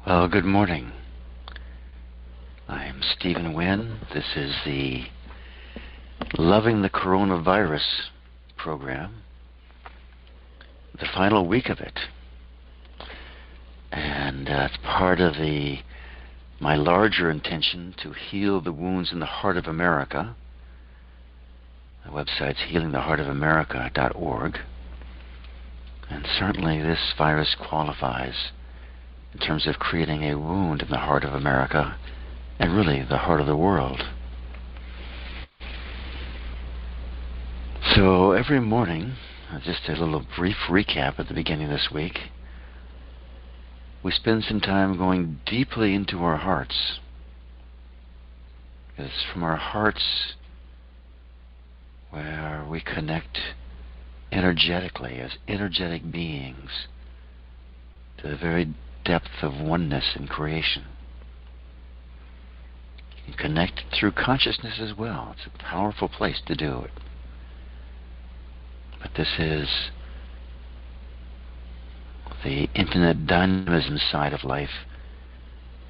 Well, good morning. I'm Stephen Wynn. This is the Loving the Coronavirus program, the final week of it. And it's part of my larger intention to heal the wounds in the heart of America. The website's healingtheheartofamerica.org. And certainly this virus qualifies in terms of creating a wound in the heart of America and really the heart of the world. So every morning, just a little brief recap at the beginning of this week, we spend some time going deeply into our hearts. It's from our hearts where we connect energetically as energetic beings to the very depth of oneness in creation. You can connect through consciousness as well. It's a powerful place to do it. But this is the infinite dynamism side of life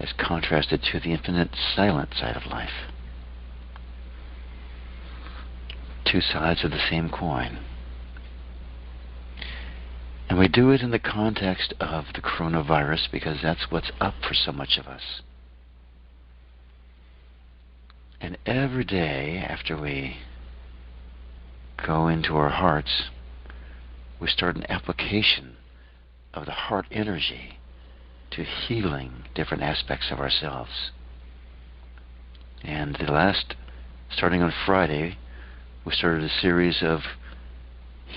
as contrasted to the infinite silent side of life. Two sides of the same coin. And we do it in the context of the coronavirus because that's what's up for so much of us. And every day after we go into our hearts, we start an application of the heart energy to healing different aspects of ourselves. And starting on Friday, we started a series of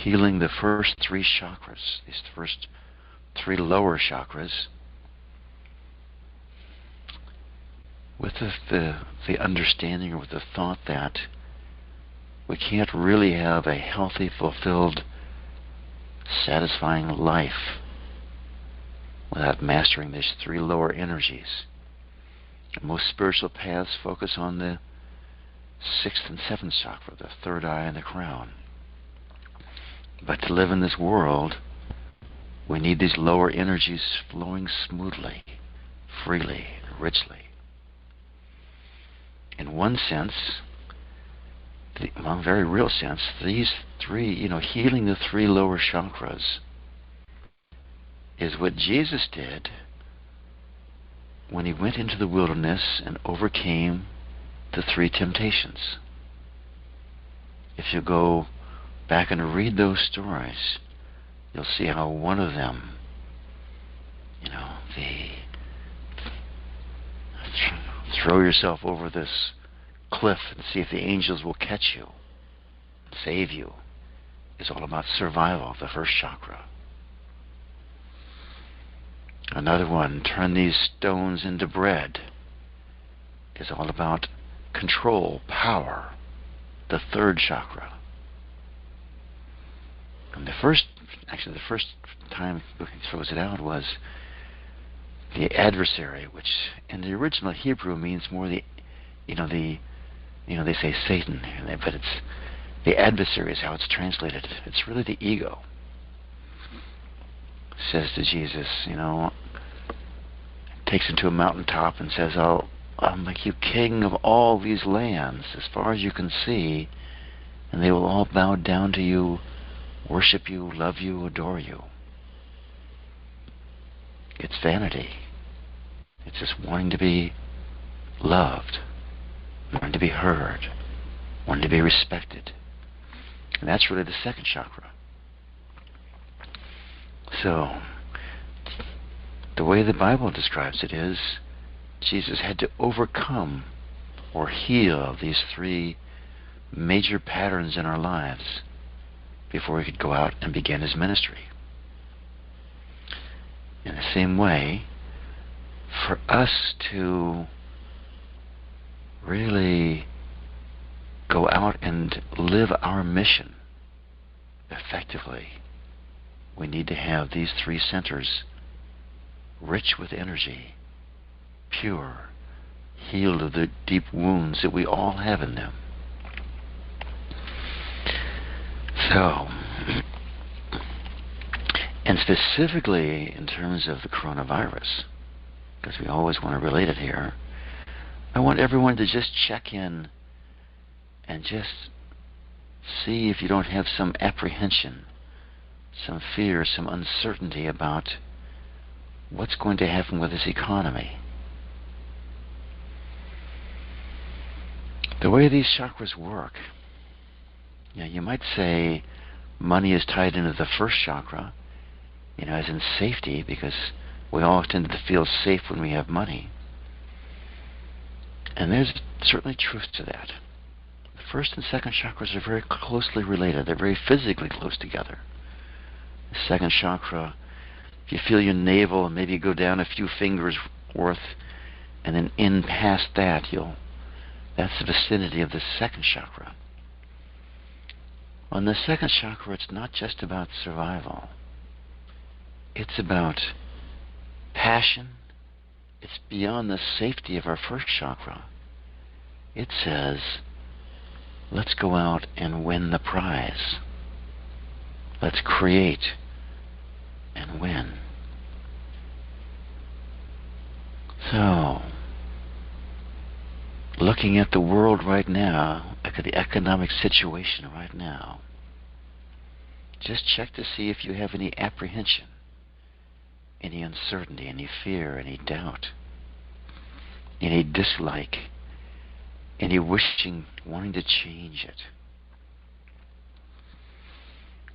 healing the first three chakras, these first three lower chakras, with the understanding or with the thought that we can't really have a healthy, fulfilled, satisfying life without mastering these three lower energies. And most spiritual paths focus on the sixth and seventh chakra, the third eye and the crown. But to live in this world, we need these lower energies flowing smoothly, freely, and richly. In one sense, very real sense, these three, healing the three lower chakras is what Jesus did when he went into the wilderness and overcame the three temptations. If you go back and read those stories, you'll see how one of them, throw yourself over this cliff and see if the angels will catch you and save you, is all about survival, the first chakra. Another one, turn these stones into bread, is all about control, power, the third chakra. And the first time he throws it out was the adversary, which in the original Hebrew means more they say Satan, but it's the adversary is how it's translated. It's really the ego. Says to Jesus, takes him to a mountaintop and says, I'll make you king of all these lands as far as you can see, and they will all bow down to you, worship you, love you, adore you. It's vanity. It's just wanting to be loved, wanting to be heard, wanting to be respected. And that's really the second chakra. So, the way the Bible describes it is, Jesus had to overcome or heal these three major patterns in our lives before he could go out and begin his ministry. In the same way, for us to really go out and live our mission effectively, we need to have these three centers rich with energy, pure, healed of the deep wounds that we all have in them. So, and specifically in terms of the coronavirus, because we always want to relate it here, I want everyone to just check in and just see if you don't have some apprehension, some fear, some uncertainty about what's going to happen with this economy. The way these chakras work, you might say money is tied into the first chakra, as in safety, because we all tend to feel safe when we have money. And there's certainly truth to that. The first and second chakras are very closely related. They're very physically close together. The second chakra, if you feel your navel and maybe go down a few fingers worth, and then in past that, that's the vicinity of the second chakra. On the second chakra, it's not just about survival. It's about passion. It's beyond the safety of our first chakra. It says, let's go out and win the prize. Let's create and win. So, looking at the world right now, at the economic situation right now, just check to see if you have any apprehension, any uncertainty, any fear, any doubt, any dislike, any wanting to change it.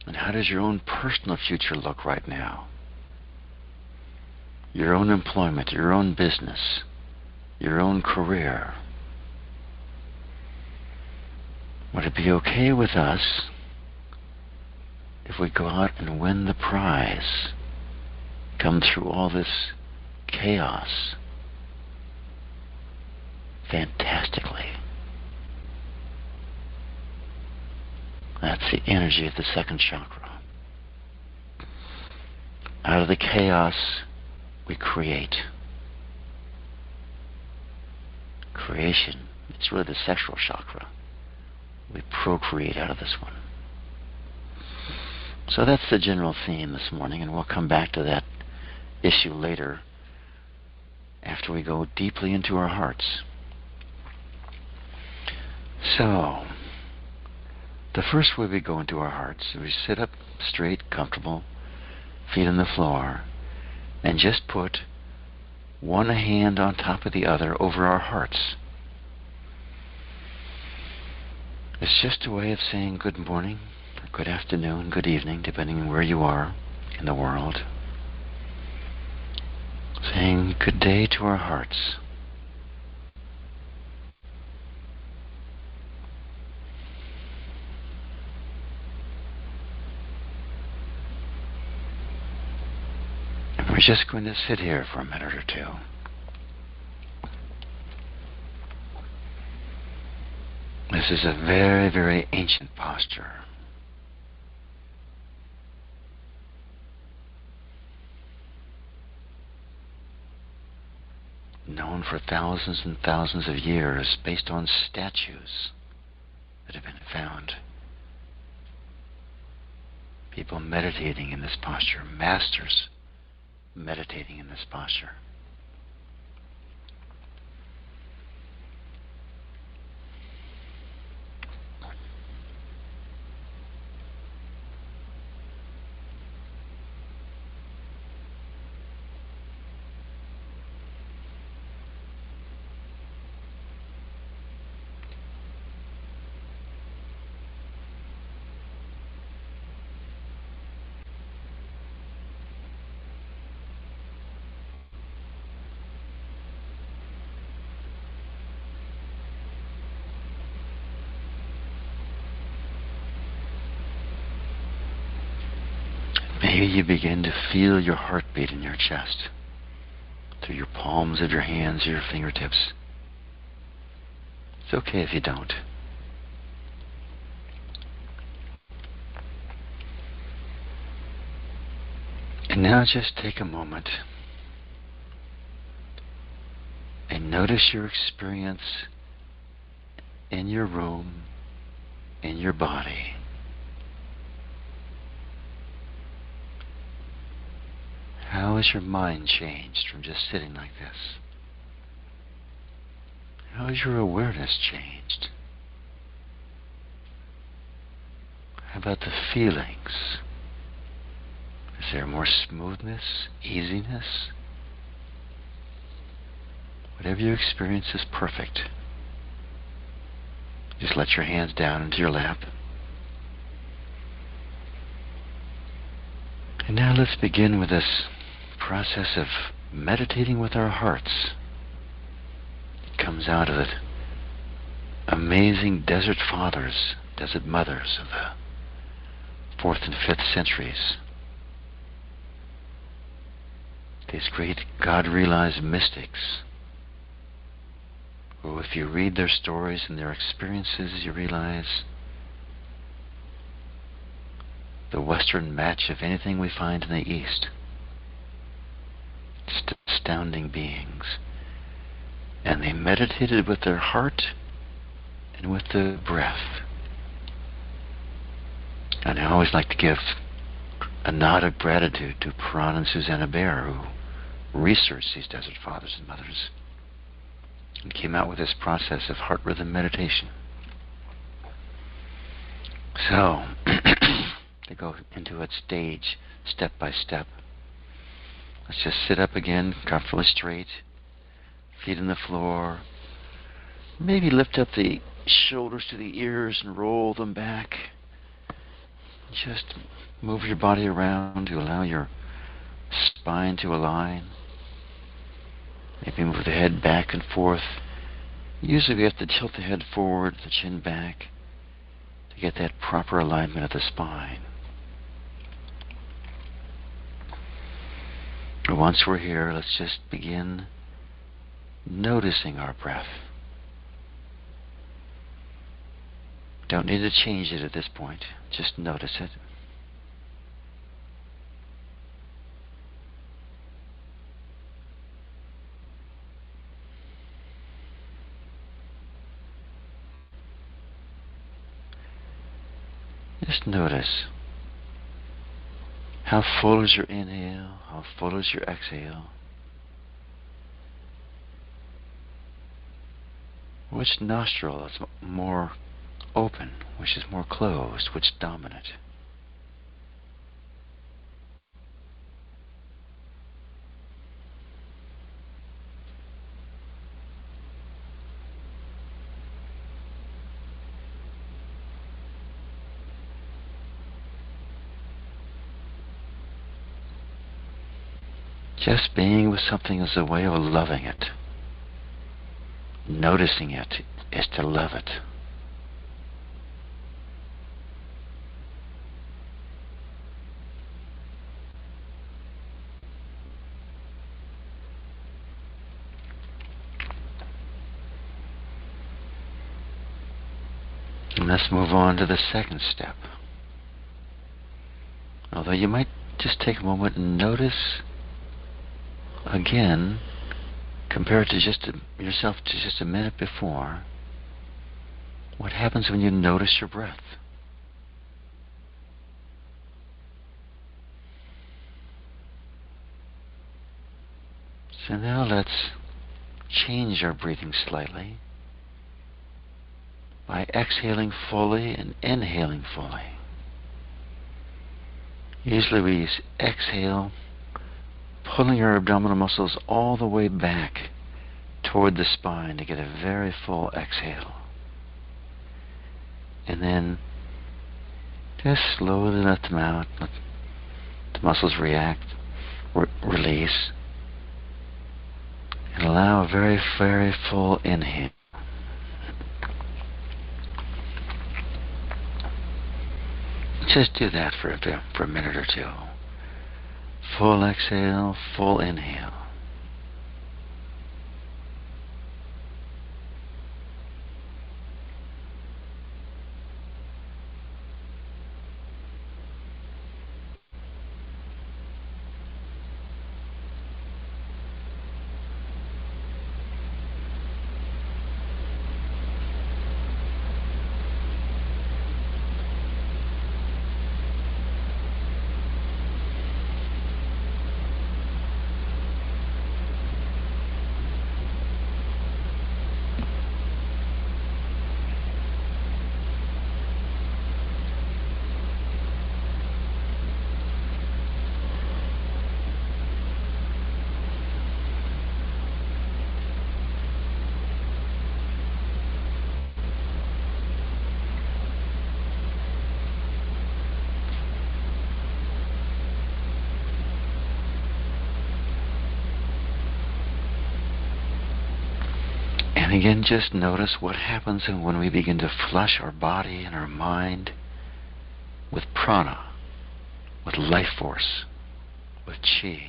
And how does your own personal future look right now? Your own employment, your own business, your own career. Would it be okay with us if we go out and win the prize, come through all this chaos fantastically? That's the energy of the second chakra. Out of the chaos, we create. Creation, it's really the sexual chakra. We procreate out of this one. So that's the general theme this morning, and we'll come back to that issue later after we go deeply into our hearts. So, the first way we go into our hearts is we sit up straight, comfortable, feet on the floor, and just put one hand on top of the other over our hearts. It's just a way of saying good morning, good afternoon, good evening, depending on where you are in the world. Saying good day to our hearts. And we're just going to sit here for a minute or two. This is a very, very ancient posture. Known for thousands and thousands of years based on statues that have been found. People meditating in this posture, masters meditating in this posture. Maybe you begin to feel your heartbeat in your chest, through your palms of your hands or your fingertips. It's okay if you don't. And now just take a moment and notice your experience in your room, in your body. How has your mind changed from just sitting like this? How has your awareness changed? How about the feelings? Is there more smoothness, easiness? Whatever you experience is perfect. Just let your hands down into your lap. And now let's begin with this process of meditating with our hearts. It comes out of the amazing desert fathers, desert mothers of the 4th and 5th centuries. These great God-realized mystics, who, if you read their stories and their experiences, you realize the Western match of anything we find in the East. Just astounding beings. And they meditated with their heart and with the breath. And I always like to give a nod of gratitude to Pran and Susanna Baer, who researched these desert fathers and mothers and came out with this process of heart rhythm meditation. So, to go into it stage, step by step. Let's just sit up again, comfortably straight, feet on the floor. Maybe lift up the shoulders to the ears and roll them back. Just move your body around to allow your spine to align. Maybe move the head back and forth. Usually we have to tilt the head forward, the chin back, to get that proper alignment of the spine. Once we're here, let's just begin noticing our breath. Don't need to change it at this point. Just notice it. Just notice how full is your inhale, how full is your exhale. Which nostril is more open, which is more closed, which dominant? Just being with something is a way of loving it. Noticing it is to love it. And let's move on to the second step. Although you might just take a moment and notice again, compare it to yourself to just a minute before. What happens when you notice your breath? So now let's change our breathing slightly by exhaling fully and inhaling fully. Usually we exhale, pulling our abdominal muscles all the way back toward the spine to get a very full exhale. And then just slowly let them out, let the muscles react, release, and allow a very, very full inhale. Just do that for a minute or two. Full exhale, full inhale. And again, just notice what happens when we begin to flush our body and our mind with prana, with life force, with chi.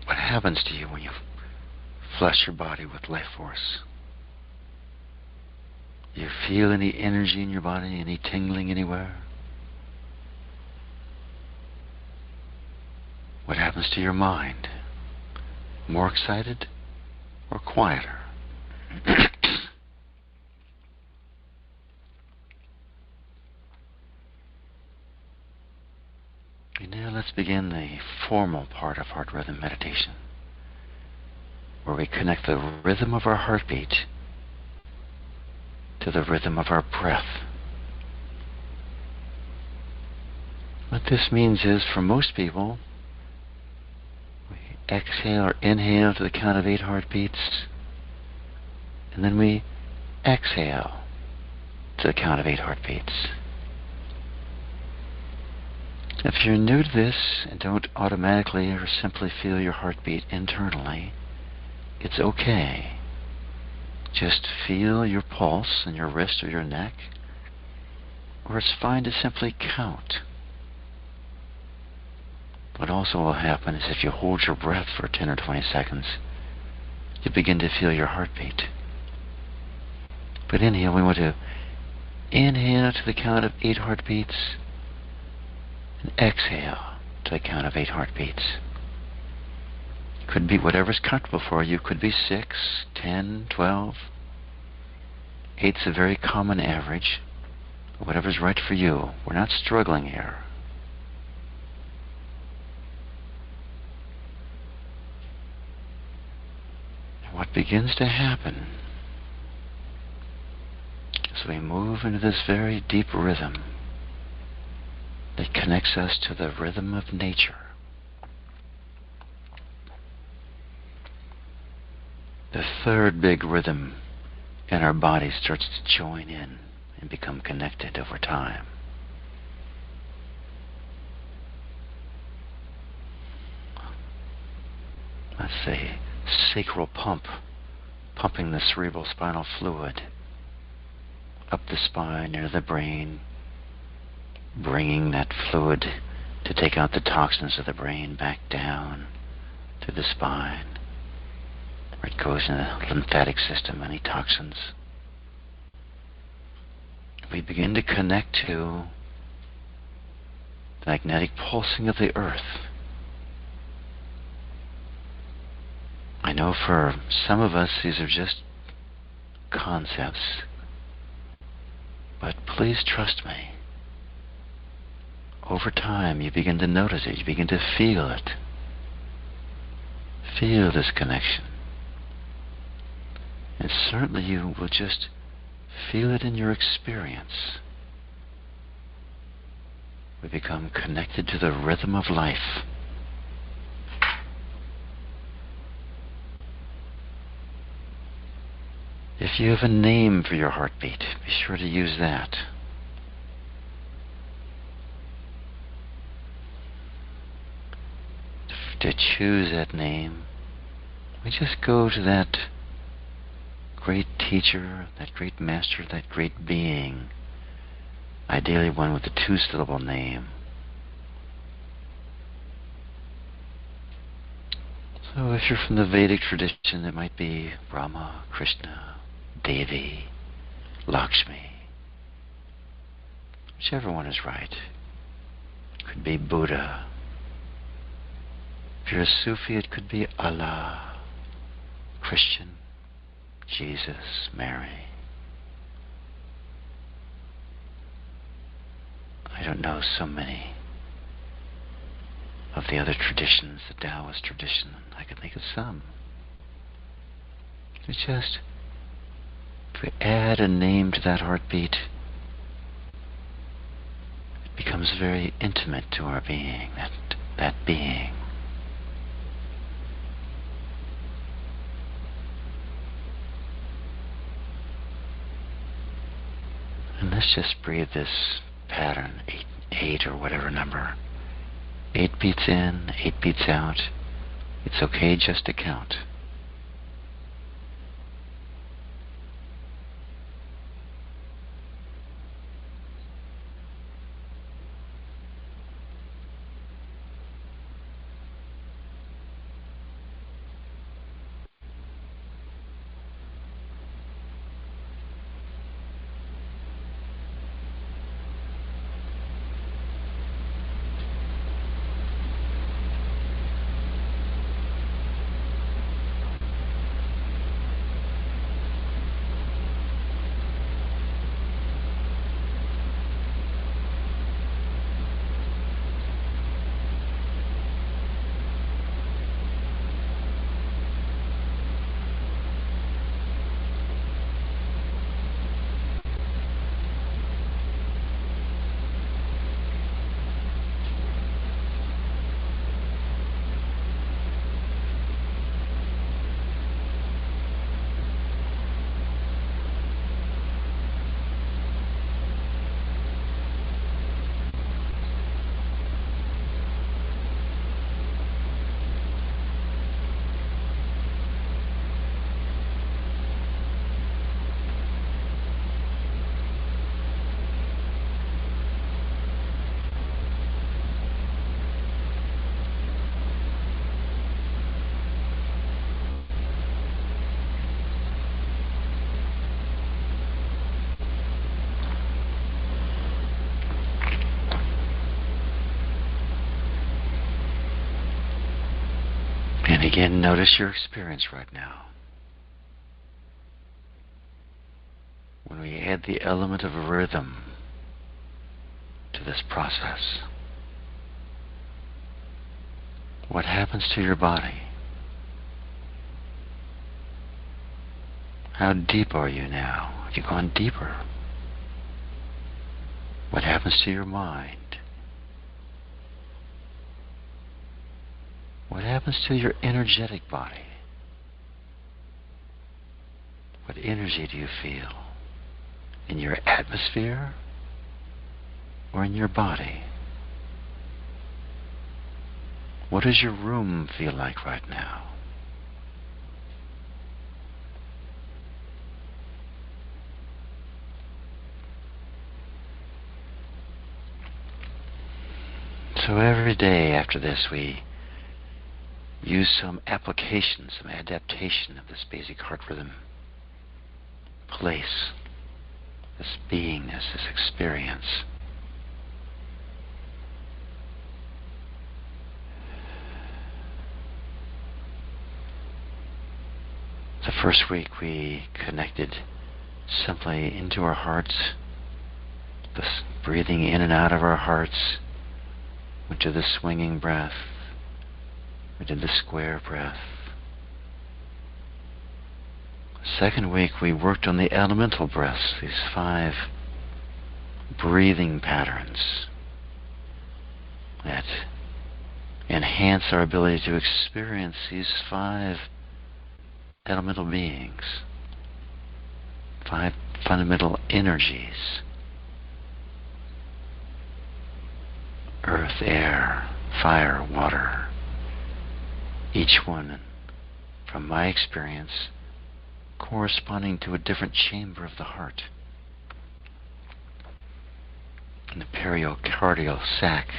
What happens to you when you flush your body with life force? Do you feel any energy in your body, any tingling anywhere? What happens to your mind? More excited or quieter? And now let's begin the formal part of heart rhythm meditation, where we connect the rhythm of our heartbeat to the rhythm of our breath. What this means is, for most people, we exhale or inhale to the count of 8 heartbeats, and then we exhale to the count of 8 heartbeats. If you're new to this and don't automatically or simply feel your heartbeat internally, it's okay. Just feel your pulse in your wrist or your neck, or it's fine to simply count. What also will happen is, if you hold your breath for 10 or 20 seconds, you begin to feel your heartbeat. But inhale, we want to inhale to the count of 8 heartbeats, and exhale to the count of 8 heartbeats. Could be whatever's comfortable for you. Could be 6, 10, 12. 8's a very common average. Whatever's right for you. We're not struggling here. And what begins to happen as we move into this very deep rhythm that connects us to the rhythm of nature, the third big rhythm in our body starts to join in and become connected over time. Let's say sacral pump, pumping the cerebral spinal fluid up the spine near the brain, bringing that fluid to take out the toxins of the brain back down to the spine, where it goes in the lymphatic system, any toxins. We begin to connect to the magnetic pulsing of the earth. I know for some of us these are just concepts, but please trust me. Over time, you begin to notice it. You begin to feel it. Feel this connection. And certainly you will just feel it in your experience. We become connected to the rhythm of life. If you have a name for your heartbeat, be sure to use that. To choose that name, we just go to that great teacher, that great master, that great being, ideally one with a 2-syllable name. So if you're from the Vedic tradition, it might be Rama, Krishna, Devi, Lakshmi. Whichever one is right. Could be Buddha. If you're a Sufi, it could be Allah, Christian, Jesus, Mary. don't know so many of the other traditions, the Taoist tradition. I could think of some. It's just, if we add a name to that heartbeat, it becomes very intimate to our being, that being. And let's just breathe this pattern, 8 or whatever number. 8 beats in, 8 beats out. It's okay just to count. And again, notice your experience right now. When we add the element of rhythm to this process, what happens to your body? How deep are you now? Have you gone deeper? What happens to your mind? What happens to your energetic body? What energy do you feel? In your atmosphere or in your body? What does your room feel like right now? So every day after this, we use some application, some adaptation of this basic heart rhythm. Place this beingness, this experience. The first week we connected simply into our hearts, this breathing in and out of our hearts. We did the swinging breath. We did the square breath. Second week we worked on the elemental breaths, these 5 breathing patterns that enhance our ability to experience these 5 elemental beings, 5 fundamental energies: earth, air, fire, water. Each one, from my experience, corresponding to a different chamber of the heart. And the pericardial sac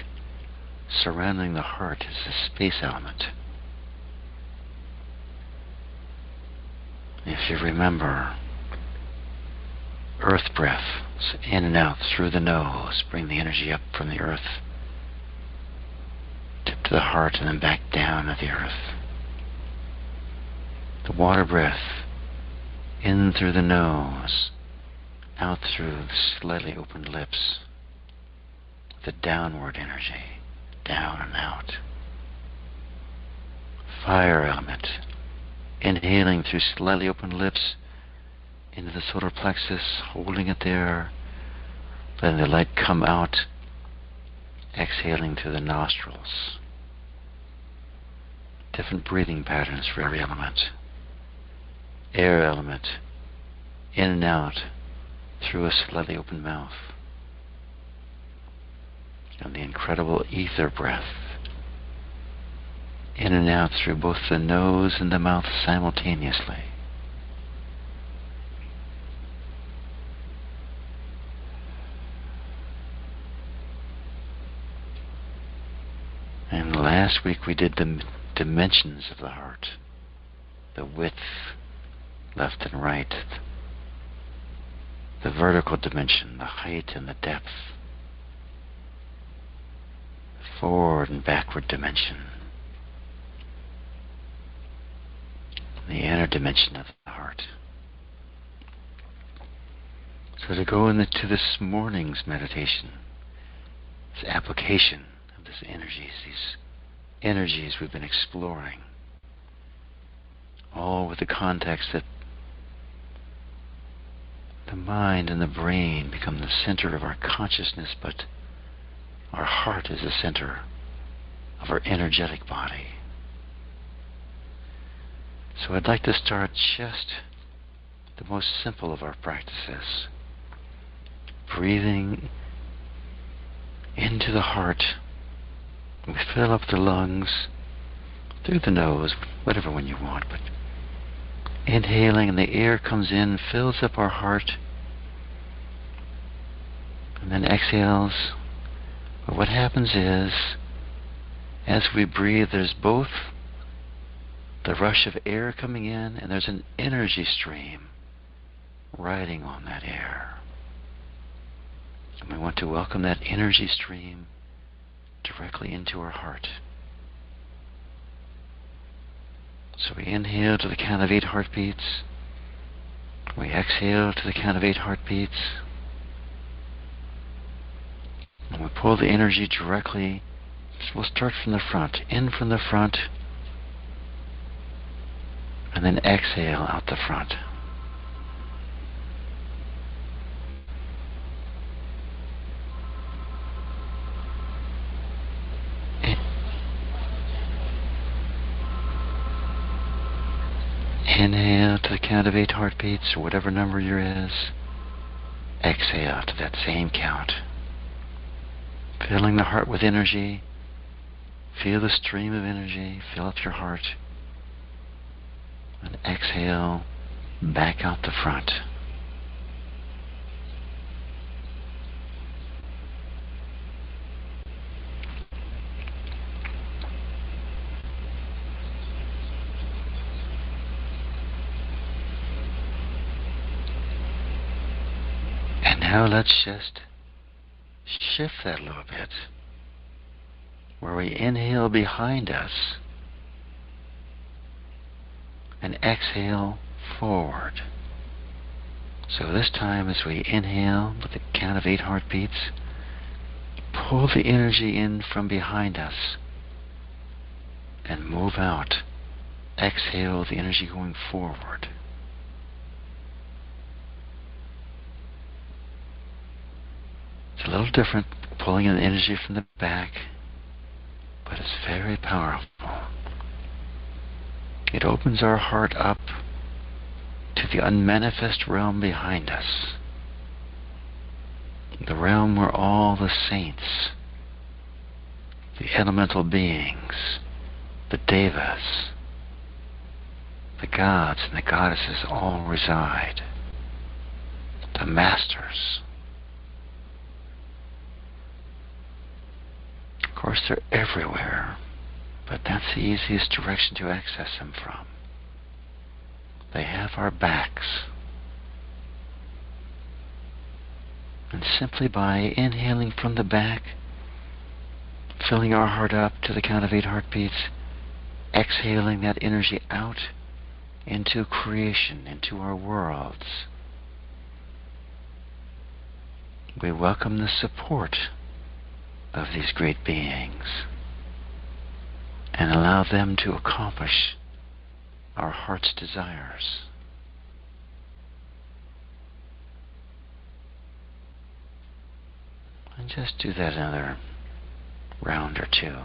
surrounding the heart is the space element. If you remember, earth breath, so in and out through the nose, bring the energy up from the earth, tip to the heart, and then back down to the earth. The water breath, in through the nose, out through slightly opened lips. the downward energy, down and out. Fire element, inhaling through slightly open lips into the solar plexus, holding it there, letting the light come out, exhaling through the nostrils. Different breathing patterns for every element. Air element, in and out through a slightly open mouth. And the incredible ether breath, in and out through both the nose and the mouth simultaneously. And last week we did the dimensions of the heart, the width, left and right, the vertical dimension, the height and the depth, the forward and backward dimension, the inner dimension of the heart. So to go into this morning's meditation, this application of these energies we've been exploring, all with the context that the mind and the brain become the center of our consciousness, but our heart is the center of our energetic body. So I'd like to start just the most simple of our practices, breathing into the heart. We fill up the lungs through the nose, whatever one you want, but inhaling and the air comes in, fills up our heart, and then exhales. But what happens is, as we breathe, there's both the rush of air coming in and there's an energy stream riding on that air. And we want to welcome that energy stream directly into our heart. So we inhale to the count of 8 heartbeats. We exhale to the count of 8 heartbeats. And we pull the energy directly. So we'll start from the front, in from the front, and then exhale out the front. Inhale to the count of 8 heartbeats, or whatever number your is. Exhale to that same count. Filling the heart with energy. Feel the stream of energy fill up your heart. And exhale back out the front. And now let's just shift that a little bit, where we inhale behind us and exhale forward. So this time, as we inhale with the count of 8 heartbeats, pull the energy in from behind us and move out. Exhale the energy going forward. It's a little different, pulling in the energy from the back, but it's very powerful. It opens our heart up to the unmanifest realm behind us, the realm where all the saints, the elemental beings, the devas, the gods and the goddesses all reside, the masters. Of course, they're everywhere, but that's the easiest direction to access them from. They have our backs. And simply by inhaling from the back, filling our heart up to the count of 8 heartbeats, exhaling that energy out into creation, into our worlds, we welcome the support of these great beings and allow them to accomplish our heart's desires. And just do that another round or two.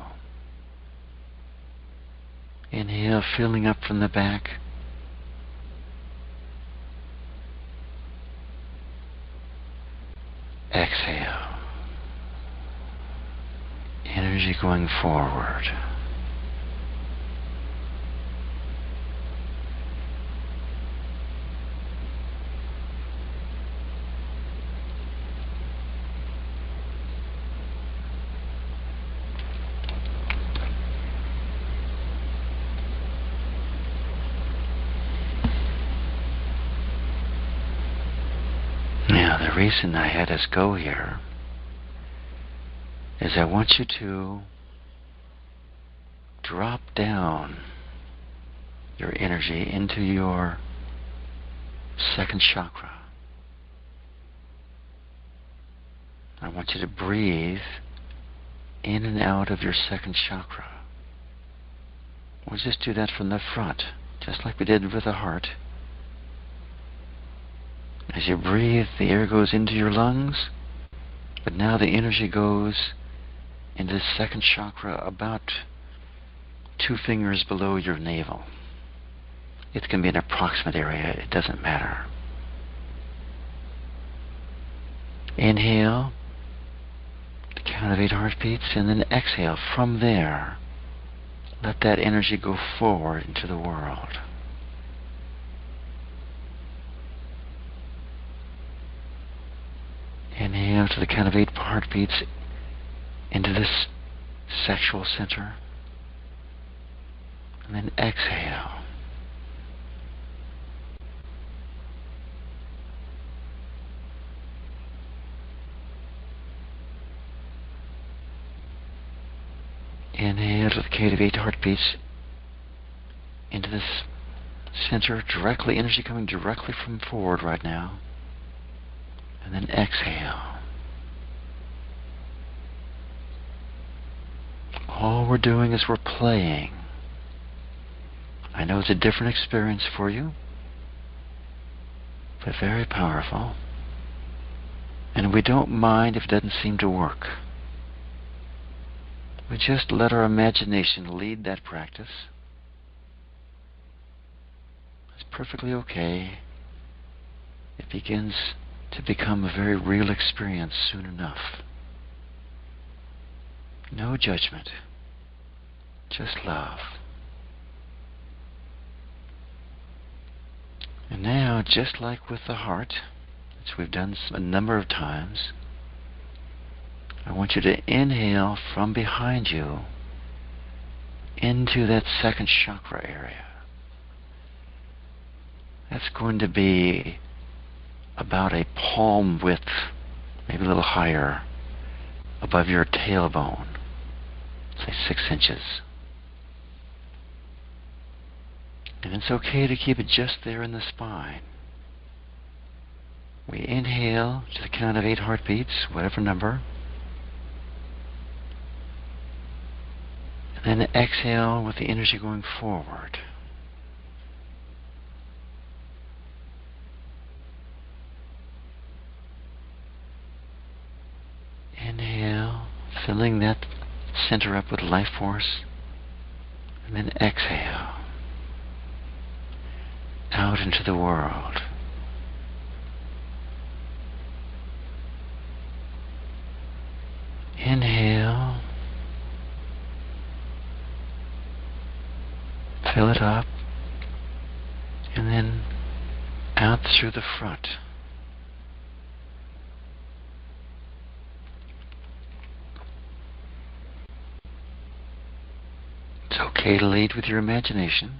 Inhale, filling up from the back. Exhale. Energy going forward. Now, the reason I had us go here is I want you to drop down your energy into your second chakra. I want you to breathe in and out of your second chakra. We'll just do that from the front, just like we did with the heart. As you breathe, the air goes into your lungs, but now the energy goes into the second chakra about 2 fingers below your navel. It can be an approximate area, it doesn't matter. Inhale, the count of 8 heartbeats, and then exhale from there. Let that energy go forward into the world. Inhale to the count of 8 heartbeats into this sexual center. And then exhale. Inhale to the count of 8 heartbeats into this center, directly, energy coming directly from forward right now. And then exhale. All we're doing is we're playing. I know it's a different experience for you, but very powerful. And we don't mind if it doesn't seem to work. We just let our imagination lead that practice. It's perfectly okay. It begins to become a very real experience soon enough. No judgment, just love. And now, just like with the heart, which we've done a number of times, I want you to inhale from behind you into that second chakra area. That's going to be about a palm width, maybe a little higher, above your tailbone, say 6 inches. And it's okay to keep it just there in the spine. We inhale to the count of 8 heartbeats, whatever number. And then exhale with the energy going forward. Inhale, filling that center up with life force. And then exhale. Out into the world. Inhale. Fill it up. And then out through the front. It's okay to lead with your imagination.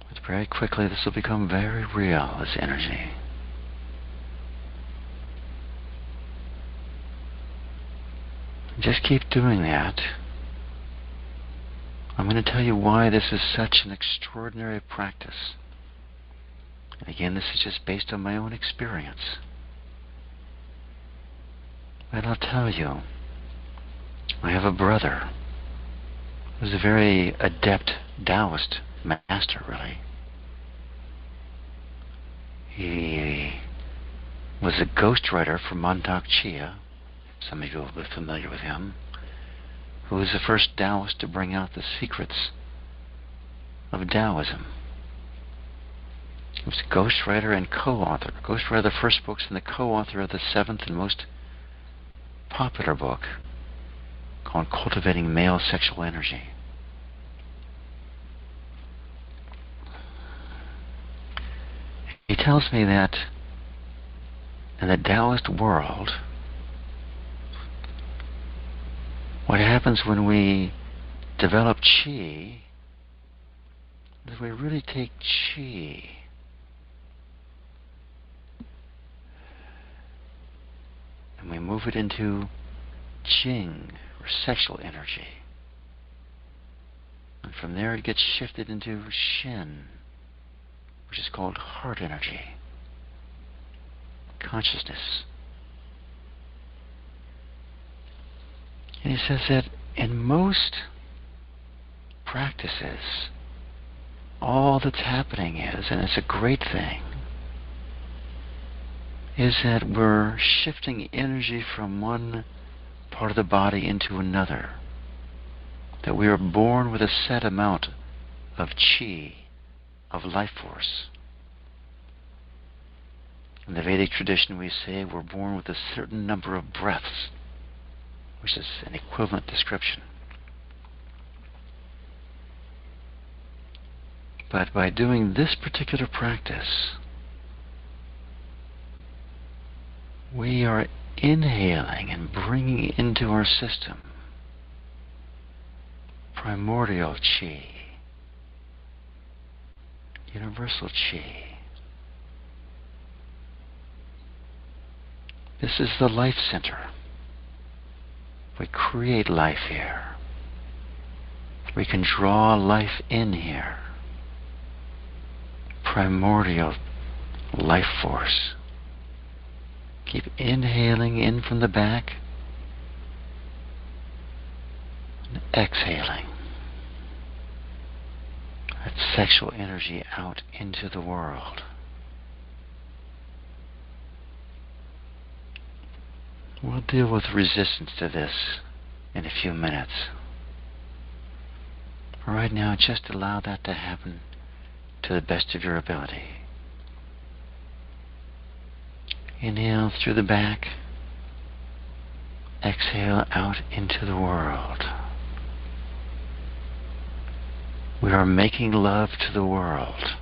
But very quickly this will become very real, this energy. Just keep doing that. I'm going to tell you why this is such an extraordinary practice. And again, this is just based on my own experience. And I'll tell you, I have a brother who's a very adept Taoist master, really. He was a ghostwriter for Montauk Chia. Some of you will be familiar with him. Who was the first Taoist to bring out the secrets of Taoism. He was a ghostwriter and co-author. Ghostwriter of the first books and the co-author of the seventh and most popular book called Cultivating Male Sexual Energy. He tells me that in the Taoist world, what happens when we develop chi is we really take chi and we move it into Jing, or sexual energy. And from there it gets shifted into Shin, which is called heart energy, consciousness. And he says that in most practices, all that's happening is, and it's a great thing, is that we're shifting energy from one part of the body into another. That we are born with a set amount of chi, of life force. In the Vedic tradition we say we're born with a certain number of breaths, which is an equivalent description. But by doing this particular practice, we are inhaling and bringing into our system primordial chi, universal chi. This is the life center. We create life here. We can draw life in here. Primordial life force. Keep inhaling in from the back and exhaling that sexual energy out into the world. We'll deal with resistance to this in a few minutes. For right now, just allow that to happen to the best of your ability. Inhale through the back. Exhale out into the world. We are making love to the world.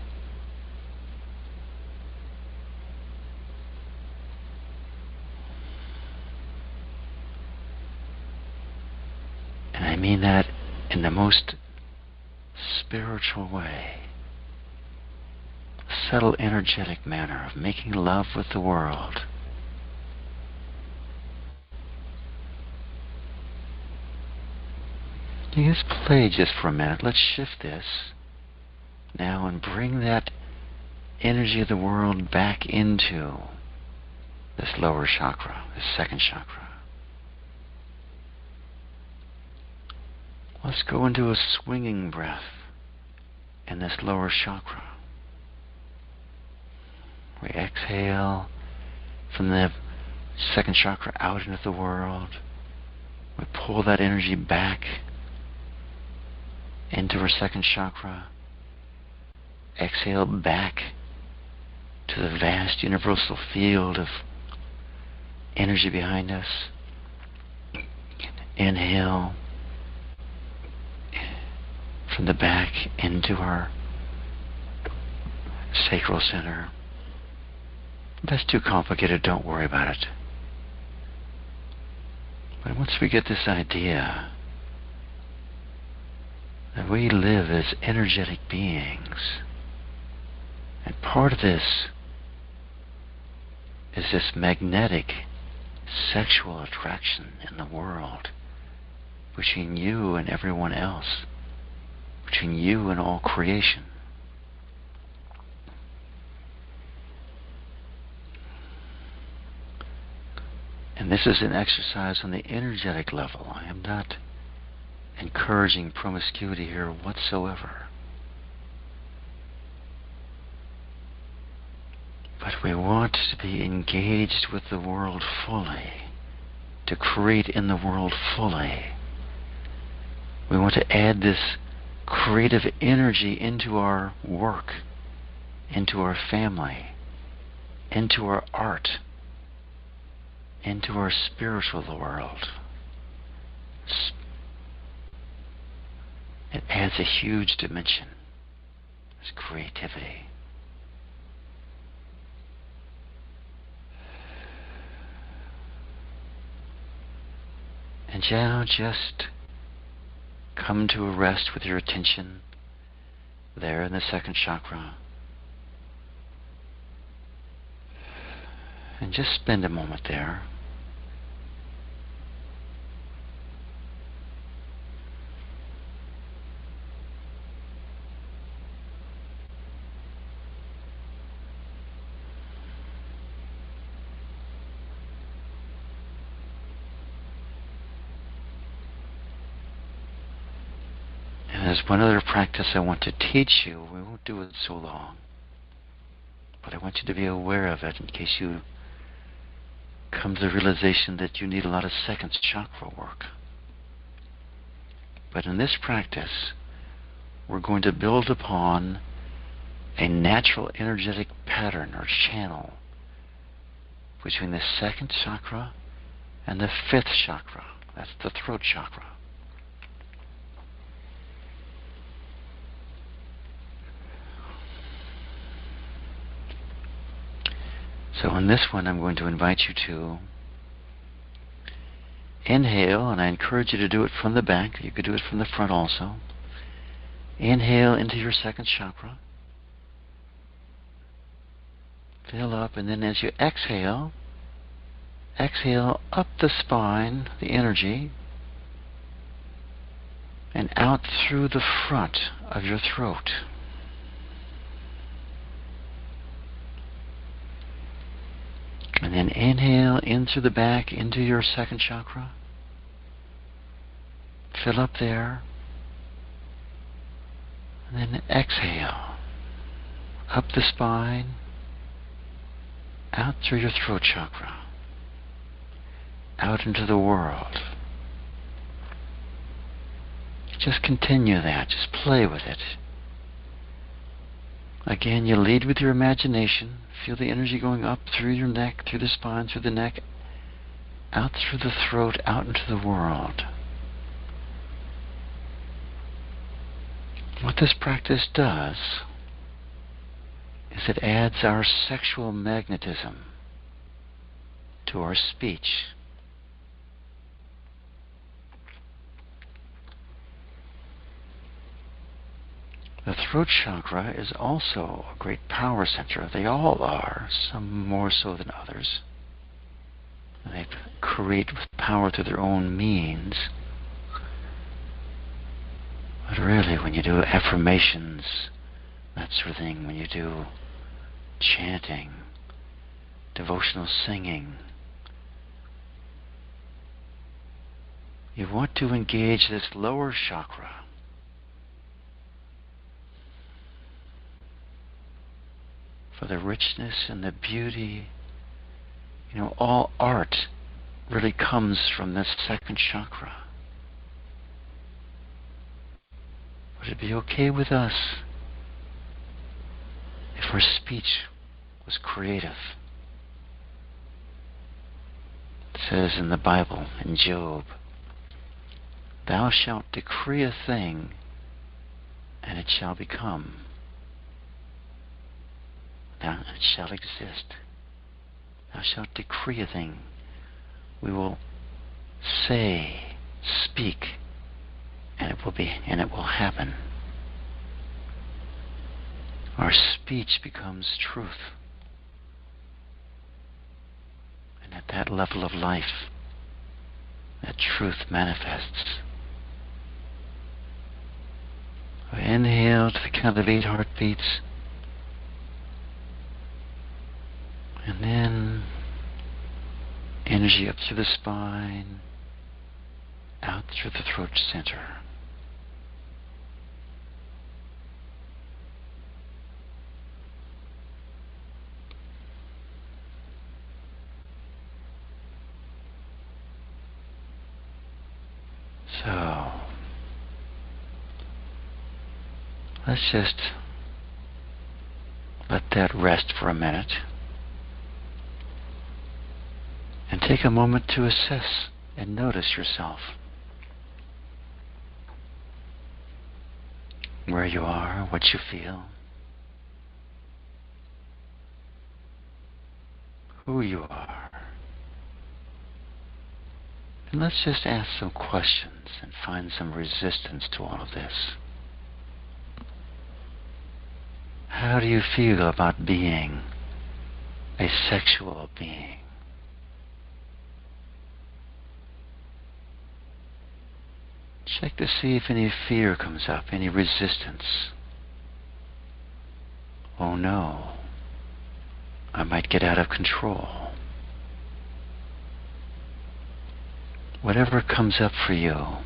And I mean that in the most spiritual way. A subtle, energetic manner of making love with the world. You just play just for a minute. Let's shift this now and bring that energy of the world back into this lower chakra, this second chakra. Let's go into a swinging breath in this lower chakra. We exhale from the second chakra out into the world. We pull that energy back into our second chakra. Exhale back to the vast universal field of energy behind us. Inhale from the back into our sacral center. If that's too complicated, don't worry about it. But once we get this idea that we live as energetic beings, and part of this is this magnetic sexual attraction in the world between you and everyone else, between you and all creation. And this is an exercise on the energetic level. I am not encouraging promiscuity here whatsoever. But we want to be engaged with the world fully, to create in the world fully. We want to add this creative energy into our work, into our family, into our art, into our spiritual world. It adds a huge dimension, this creativity. And now just come to a rest with your attention there in the second chakra. And just spend a moment there. There's one other practice I want to teach you. We won't do it so long, but I want you to be aware of it in case you come to the realization that you need a lot of second chakra work. But in this practice, we're going to build upon a natural energetic pattern or channel between the second chakra and the fifth chakra. That's the throat chakra. So in this one, I'm going to invite you to inhale, and I encourage you to do it from the back. You could do it from the front also. Inhale into your second chakra. Fill up, and then as you exhale, exhale up the spine, the energy, and out through the front of your throat. And then inhale in through the back into your second chakra. Fill up there. And then exhale up the spine, out through your throat chakra, out into the world. Just continue that. Just play with it. Again, you lead with your imagination. Feel the energy going up through your neck, through the spine, through the neck, out through the throat, out into the world. What this practice does is it adds our sexual magnetism to our speech. The throat chakra is also a great power center. They all are, some more so than others. They create with power through their own means. But really, when you do affirmations, that sort of thing, when you do chanting, devotional singing, you want to engage this lower chakra. For the richness and the beauty. You know, all art really comes from this second chakra. Would it be okay with us if our speech was creative? It says in the Bible, in Job, "Thou shalt decree a thing, and it shall become. Now it shall exist. Thou shalt decree a thing." We will say, speak, and it will be, and it will happen. Our speech becomes truth. And at that level of life, that truth manifests. We inhale to the count of 8 heartbeats. And then energy up through the spine, out through the throat center. So, let's just let that rest for a minute and take a moment to assess and notice yourself. Where you are, what you feel, who you are. And let's just ask some questions and find some resistance to all of this. How do you feel about being a sexual being? Check to see if any fear comes up, any resistance. Oh no, I might get out of control. Whatever comes up for you,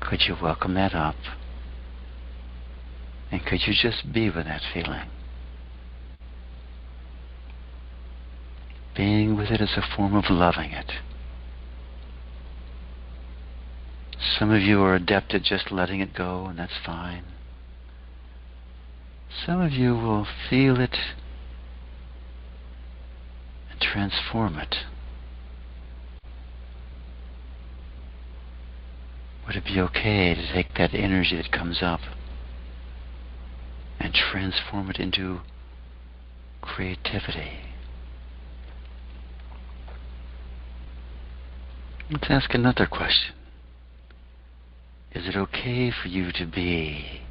could you welcome that up? And could you just be with that feeling? Being with it is a form of loving it. Some of you are adept at just letting it go, and that's fine. Some of you will feel it and transform it. Would it be okay to take that energy that comes up and transform it into creativity? Let's ask another question. Is it okay for you to be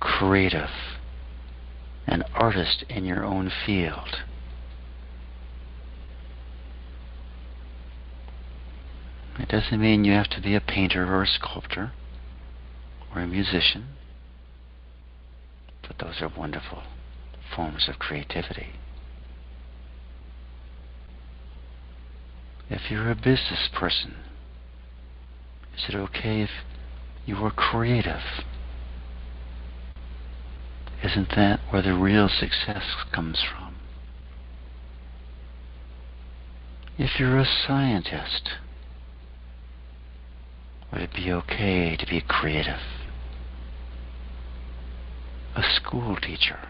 creative, an artist in your own field? It doesn't mean you have to be a painter or a sculptor or a musician, but those are wonderful forms of creativity. If you're a business person, is it okay if you are creative? Isn't that where the real success comes from? If you're a scientist, would it be okay to be creative? A school teacher,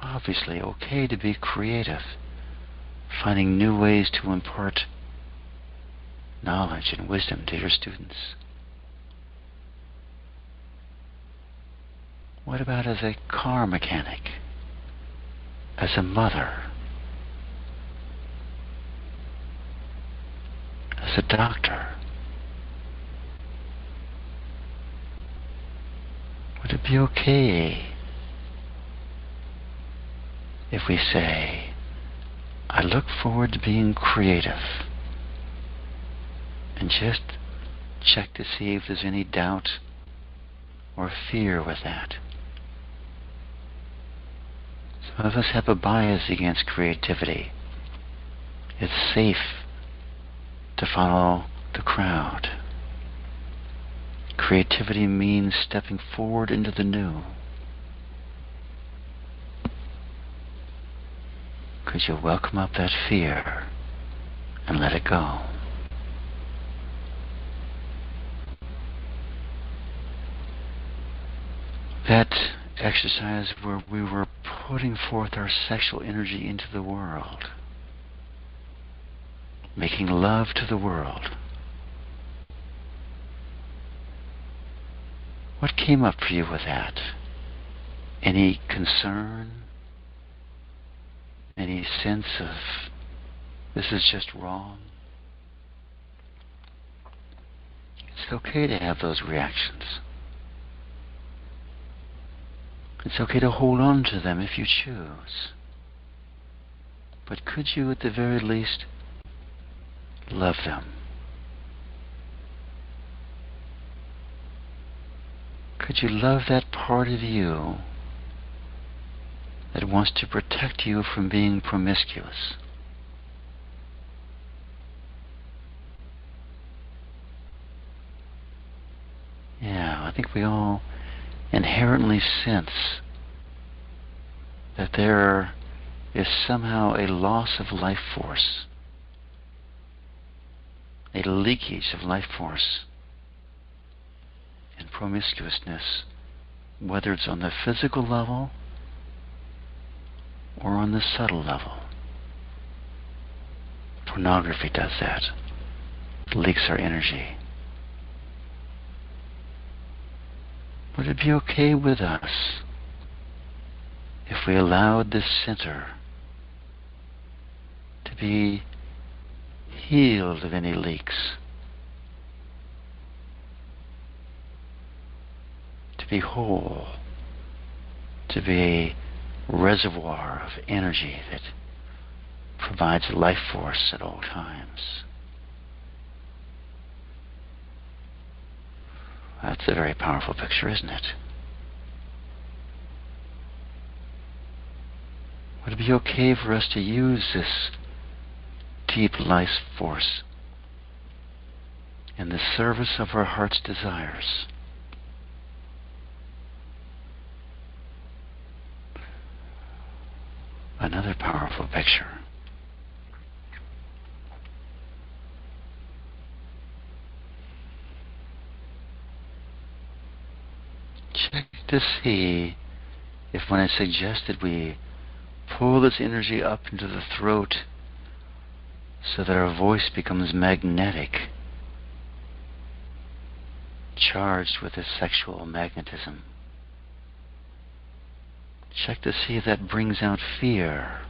obviously okay to be creative, finding new ways to impart knowledge and wisdom to your students. What about as a car mechanic, as a mother, as a doctor? Would it be okay if we say, I look forward to being creative, and just check to see if there's any doubt or fear with that? Some of us have a bias against creativity. It's safe to follow the crowd. Creativity means stepping forward into the new. Could you welcome up that fear and let it go? That exercise where we were putting forth our sexual energy into the world, making love to the world. What came up for you with that? Any concern? Any sense of this is just wrong? It's okay to have those reactions. It's okay to hold on to them if you choose. But could you, at the very least, love them? Could you love that part of you that wants to protect you from being promiscuous. Yeah, I think we all inherently sense that there is somehow a loss of life force, a leakage of life force in promiscuousness, whether it's on the physical level or on the subtle level. Pornography does that. It leaks our energy. Would it be okay with us if we allowed this center to be healed of any leaks, to be whole, to be a reservoir of energy that provides life force at all times? That's a very powerful picture, isn't it? Would it be okay for us to use this deep life force in the service of our heart's desires? Another powerful picture. Check to see if when I suggested we pull this energy up into the throat so that our voice becomes magnetic, charged with this sexual magnetism. Check to see if that brings out fear.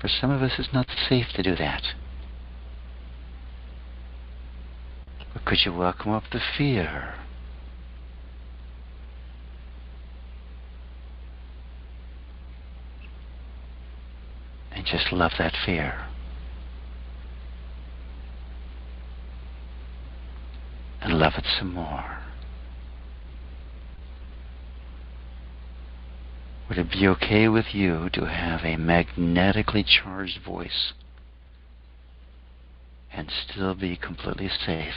For some of us, it's not safe to do that. But could you welcome up the fear? And just love that fear. And love it some more. Would it be okay with you to have a magnetically charged voice and still be completely safe?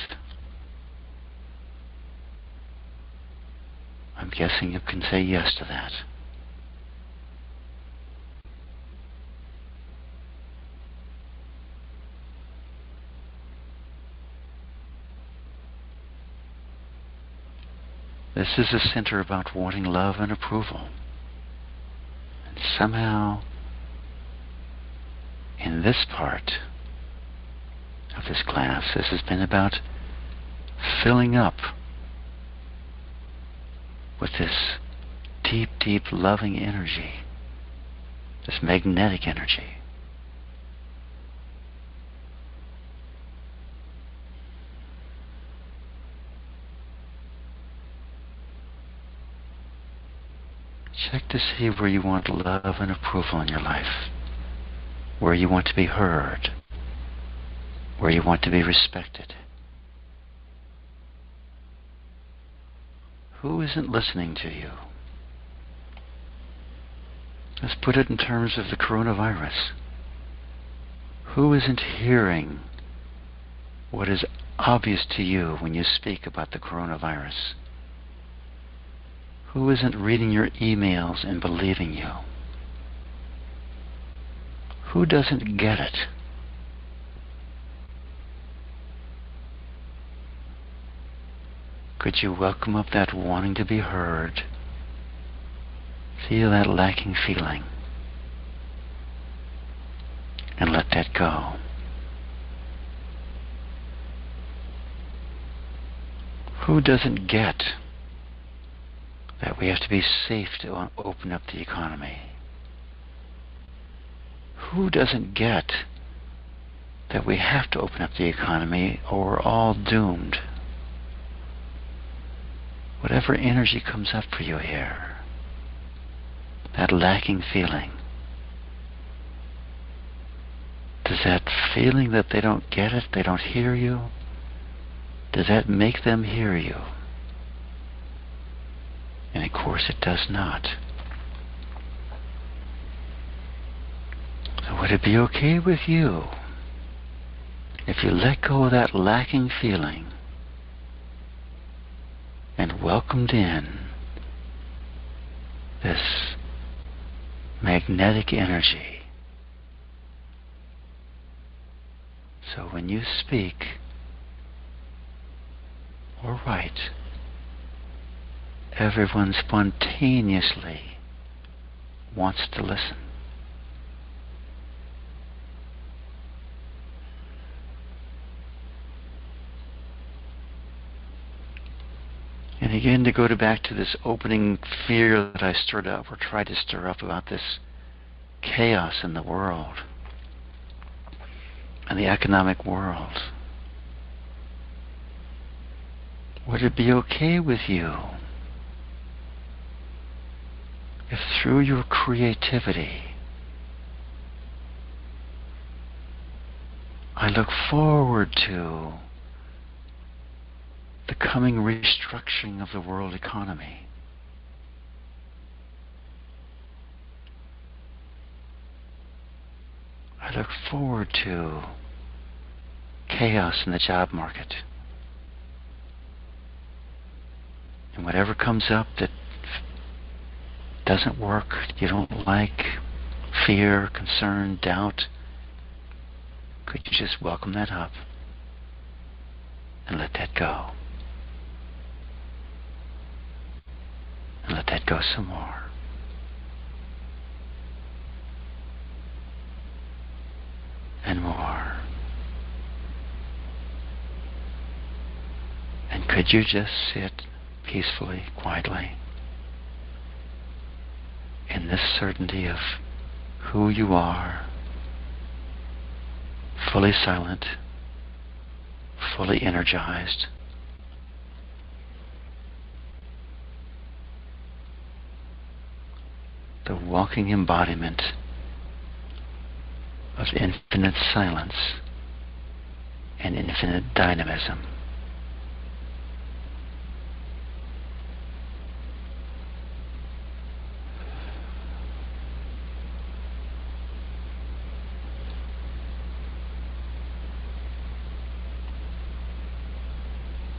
I'm guessing you can say yes to that. This is a center about wanting love and approval. And somehow, in this part of this class, this has been about filling up with this deep, deep loving energy, this magnetic energy. Check to see where you want love and approval in your life, where you want to be heard, where you want to be respected. Who isn't listening to you? Let's put it in terms of the coronavirus. Who isn't hearing what is obvious to you when you speak about the coronavirus? Who isn't reading your emails and believing you? Who doesn't get it? Could you welcome up that wanting to be heard? Feel that lacking feeling and let that go. Who doesn't get that we have to be safe to open up the economy? Who doesn't get that we have to open up the economy or we're all doomed? Whatever energy comes up for you here, that lacking feeling, does that feeling that they don't get it, they don't hear you, does that make them hear you? And of course it does not. Would it be okay with you if you let go of that lacking feeling and welcomed in this magnetic energy? So when you speak or write, everyone spontaneously wants to listen. And again, to go back to this opening fear that I stirred up or tried to stir up about this chaos in the world and the economic world. Would it be okay with you if through your creativity I look forward to the coming restructuring of the world economy? I look forward to chaos in the job market. And whatever comes up that doesn't work, you don't like, fear, concern, doubt, could you just welcome that up and let that go? And let that go some more. And more. And could you just sit peacefully, quietly, in this certainty of who you are, fully silent, fully energized, the walking embodiment of infinite silence and infinite dynamism.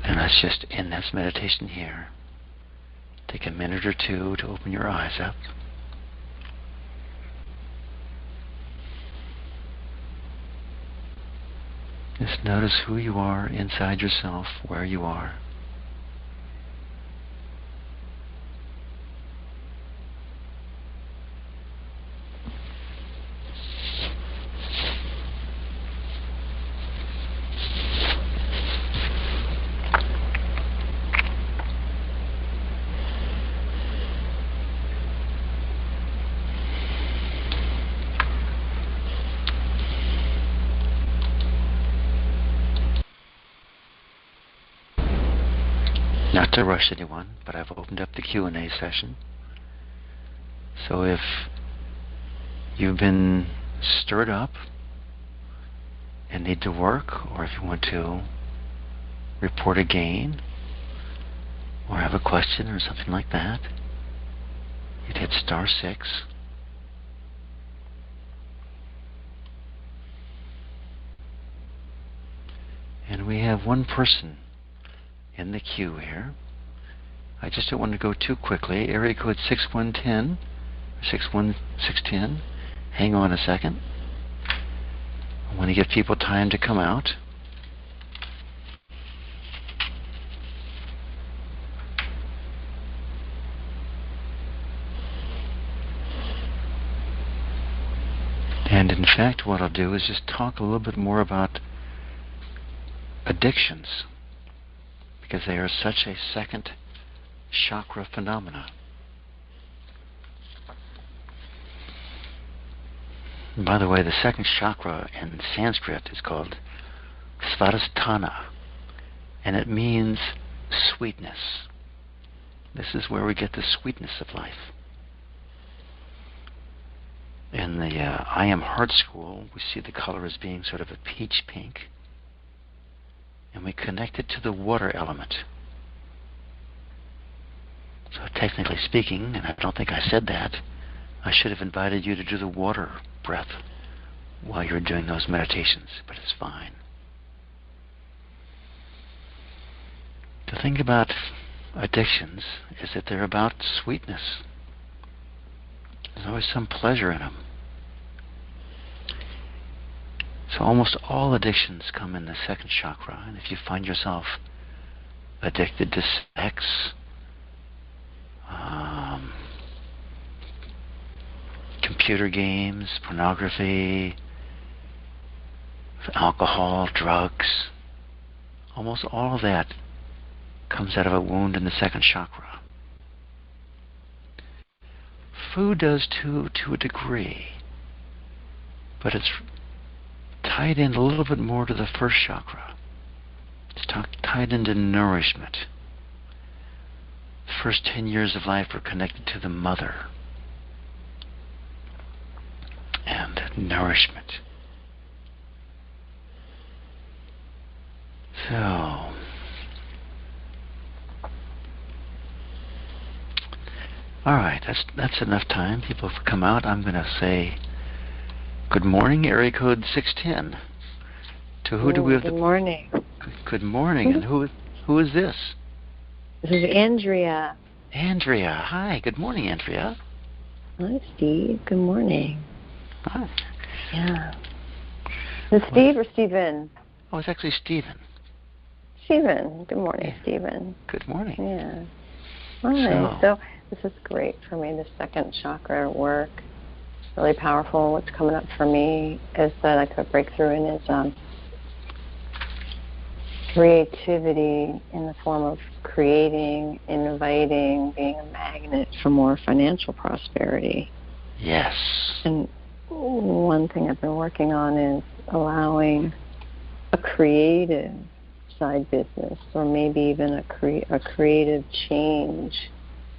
And let's just end this meditation here. Take a minute or two to open your eyes up. Just notice who you are inside yourself, where you are. Not to rush anyone, but I've opened up the Q&A session. So if you've been stirred up and need to work, or if you want to report a gain, or have a question or something like that, you'd hit *6. And we have one person in the queue here. I just don't want to go too quickly. Area code 6110, 610. Hang on a second. I want to give people time to come out. And in fact, what I'll do is just talk a little bit more about addictions, because they are such a second chakra phenomena. And by the way, the second chakra in Sanskrit is called Svadhisthana, and it means sweetness. This is where we get the sweetness of life. In the I Am Heart School, we see the color as being sort of a peach pink, and we connect it to the water element. So technically speaking, and I don't think I said that, I should have invited you to do the water breath while you're doing those meditations, but it's fine. The thing about addictions is that they're about sweetness. There's always some pleasure in them. So almost all addictions come in the second chakra, and if you find yourself addicted to sex, computer games, pornography, alcohol, drugs, almost all of that comes out of a wound in the second chakra. Food does too, to a degree, but it's tied in a little bit more to the first chakra. It's tied into nourishment. The first 10 years of life are connected to the mother and nourishment. So, all right, that's enough time. People have come out. I'm going to say good morning, area code 610. To who do we have? Good morning. Good morning, and who is this? This is Andrea. Andrea, hi. Good morning, Andrea. Hi, Steve. Good morning. Hi. Yeah. Is it Steve or Stephen? Oh, it's actually Stephen. Stephen. Good morning, Yeah. Stephen. Good morning. Yeah. Hi. So this is great for me, the second chakra work. Really powerful. What's coming up for me is that I could break through in is creativity in the form of creating, innovating, being a magnet for more financial prosperity. Yes. And one thing I've been working on is allowing a creative side business, or maybe even a creative change.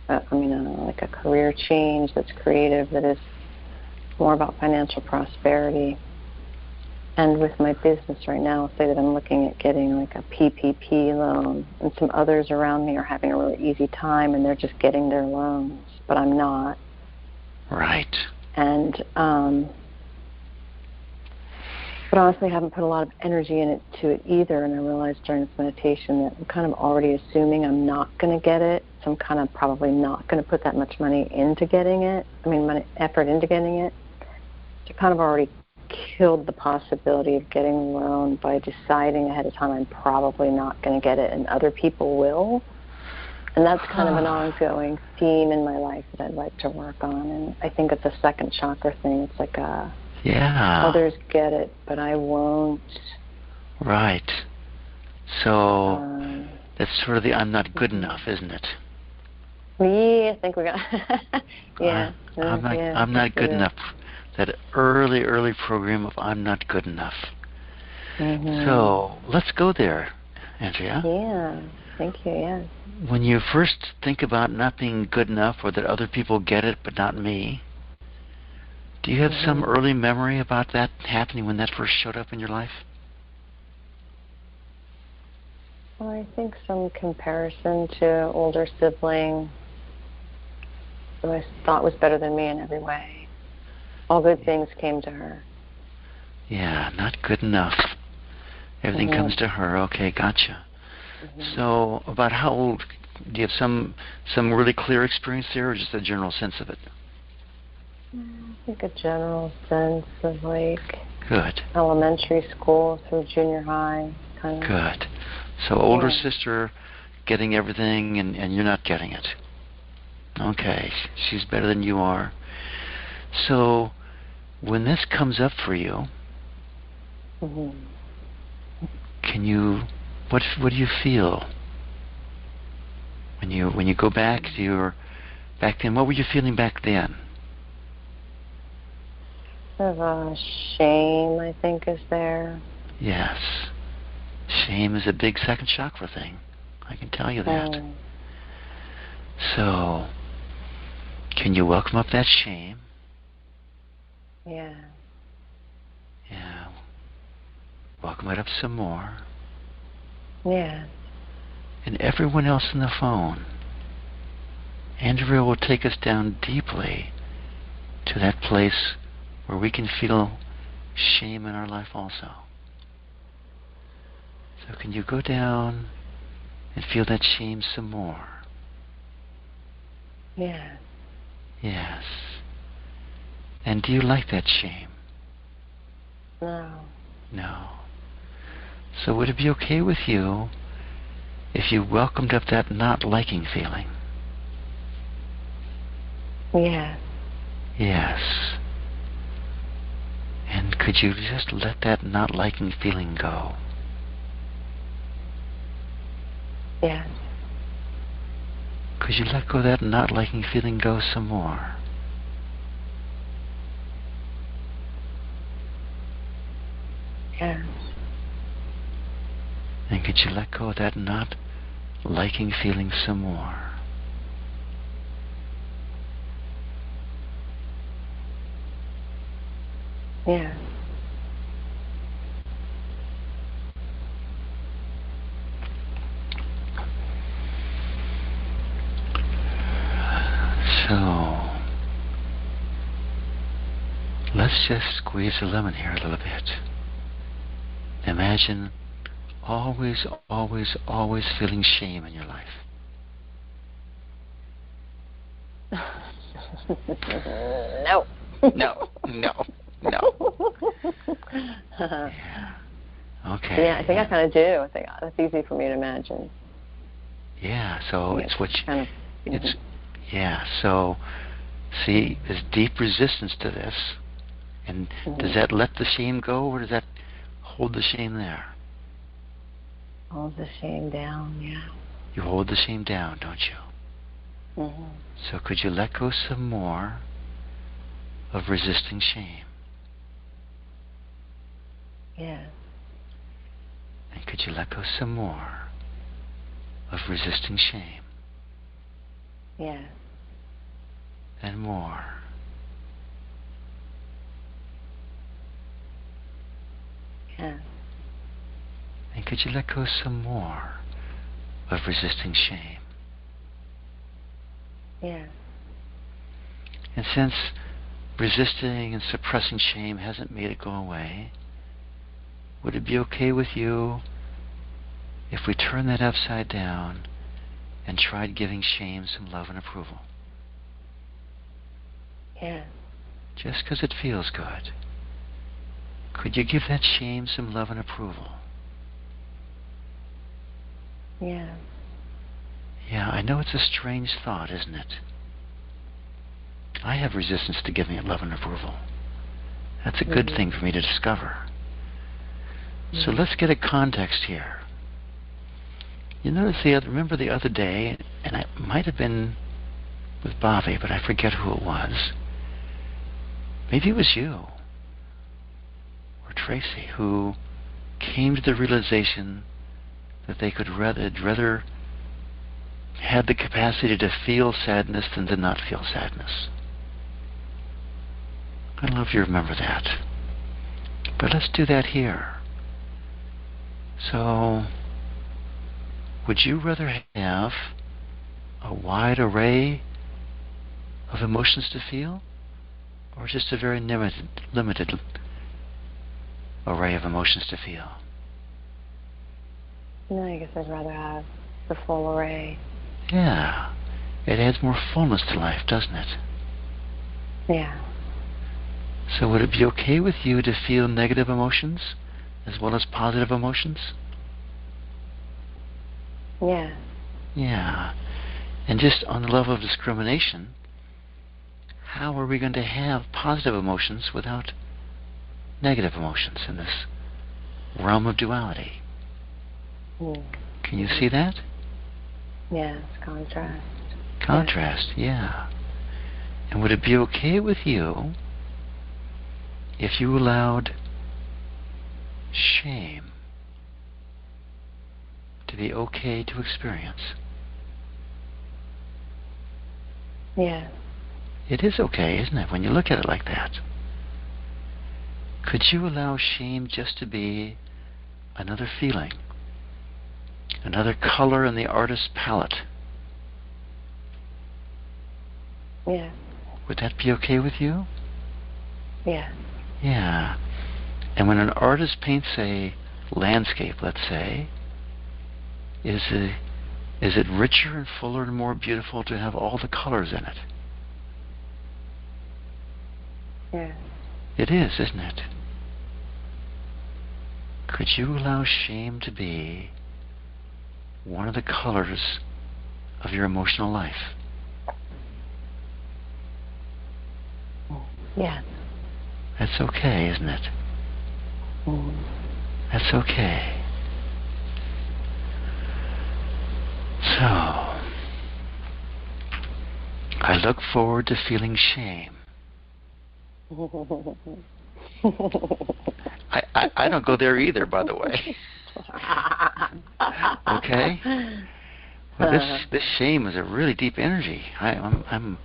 Like a career change that's creative, that is more about financial prosperity. And with my business right now, I'll say that I'm looking at getting like a PPP loan, and some others around me are having a really easy time and they're just getting their loans, but I'm not. Right. And but honestly, I haven't put a lot of energy into it either, and I realized during this meditation that I'm kind of already assuming I'm not going to get it, so I'm kind of probably not going to put that much money into getting it, effort into getting it. So I kind of already killed the possibility of getting the loan by deciding ahead of time I'm probably not going to get it and other people will. And that's kind of an ongoing theme in my life that I'd like to work on. And I think it's a second chakra thing. It's like others get it, but I won't. Right. So that's sort of the I'm not good enough, isn't it? Yeah, I think we got yeah. I'm not good enough. That early program of I'm not good enough. Mm-hmm. So let's go there, Andrea. Yeah, thank you, yeah. When you first think about not being good enough, or that other people get it but not me, do you have some early memory about that happening when that first showed up in your life? Well, I think some comparison to older sibling who I thought was better than me in every way. All good things came to her. Yeah, not good enough. Everything comes to her. Okay, gotcha. So, about how old? Do you have some really clear experience there, or just a general sense of it? I think a general sense of like good elementary school through junior high, kind of. Good. So, older sister getting everything, and you're not getting it. Okay, she's better than you are. So, when this comes up for you, can you? What do you feel when you go back to your back then? What were you feeling back then? Sort of shame, I think, is there. Yes, shame is a big second chakra thing. I can tell you that. So, can you welcome up that shame? Yeah. Yeah. Welcome it up some more. Yeah. And everyone else on the phone, Andrea will take us down deeply to that place where we can feel shame in our life also. So can you go down and feel that shame some more? Yeah. Yes. And do you like that shame? No. No. So would it be okay with you if you welcomed up that not liking feeling? Yes. Yes. And could you just let that not liking feeling go? Yes. Could you let go of that not liking feeling go some more? Yes. And could you let go of that not liking feeling some more? Yes. So, let's just squeeze the lemon here a little bit. Imagine always, always, always feeling shame in your life. No. No, no, no. Yeah. Okay. Yeah, I think I kind of do. I think that's easy for me to imagine. Yeah, so it's what you, kind of. it's, yeah, so see, there's deep resistance to this. And does that let the shame go, or does that hold the shame there? Hold the shame down, yeah. You hold the shame down, don't you? Mm-hmm. So could you let go some more of resisting shame? Yeah. And could you let go some more of resisting shame? Yeah. And more. Yeah. And could you let go some more of resisting shame? Yeah. And since resisting and suppressing shame hasn't made it go away, would it be okay with you if we turn that upside down and tried giving shame some love and approval? Yeah. Just because it feels good. Could you give that shame some love and approval? Yeah. Yeah, I know it's a strange thought, isn't it? I have resistance to giving it love and approval. That's a good thing for me to discover. So let's get a context here. You notice remember the other day, and it might have been with Bobby, but I forget who it was. Maybe it was you or Tracy who came to the realization that they could rather had the capacity to feel sadness than to not feel sadness. I don't know if you remember that. But let's do that here. So, would you rather have a wide array of emotions to feel, or just a very limited array of emotions to feel? No, I guess I'd rather have the full array. Yeah. It adds more fullness to life, doesn't it? Yeah. So would it be okay with you to feel negative emotions as well as positive emotions? Yeah. Yeah. And just on the level of discrimination, how are we going to have positive emotions without negative emotions in this realm of duality? Can you see that? Yes, contrast. Contrast, yeah. And would it be okay with you if you allowed shame to be okay to experience? Yeah. It is okay, isn't it, when you look at it like that? Could you allow shame just to be another feeling, another color in the artist's palette? Yeah. Would that be okay with you? Yeah. Yeah. And when an artist paints a landscape, let's say, is it richer and fuller and more beautiful to have all the colors in it? Yeah. It is, isn't it? Could you allow shame to be one of the colors of your emotional life? Yes. That's okay, isn't it? That's okay. So, I look forward to feeling shame. I don't go there either, by the way. Okay? Well, this shame is a really deep energy. I'm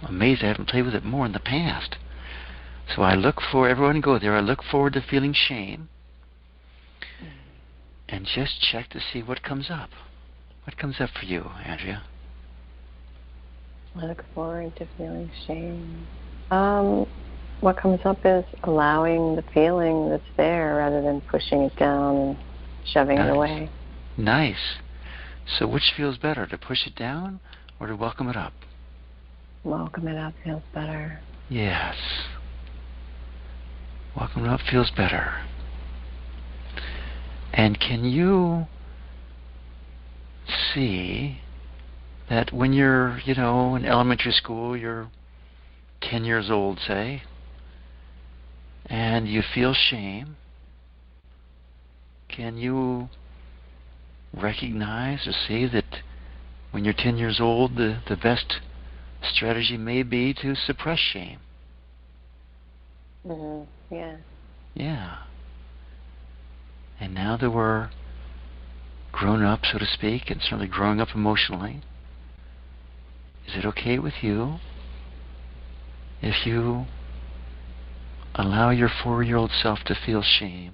amazed I haven't played with it more in the past. So everyone go there, I look forward to feeling shame. And just check to see what comes up. What comes up for you, Andrea? I look forward to feeling shame. What comes up is allowing the feeling that's there rather than pushing it down and shoving it away. Nice. So which feels better, to push it down or to welcome it up? Welcome it up feels better. Yes. Welcome it up feels better. And can you see that when you're, in elementary school, you're 10 years old, say, and you feel shame, can you recognize or see that when you're 10 years old, the best strategy may be to suppress shame? Yeah. Yeah. And now that we're grown up, so to speak, and certainly growing up emotionally, is it okay with you if you allow your 4-year-old self to feel shame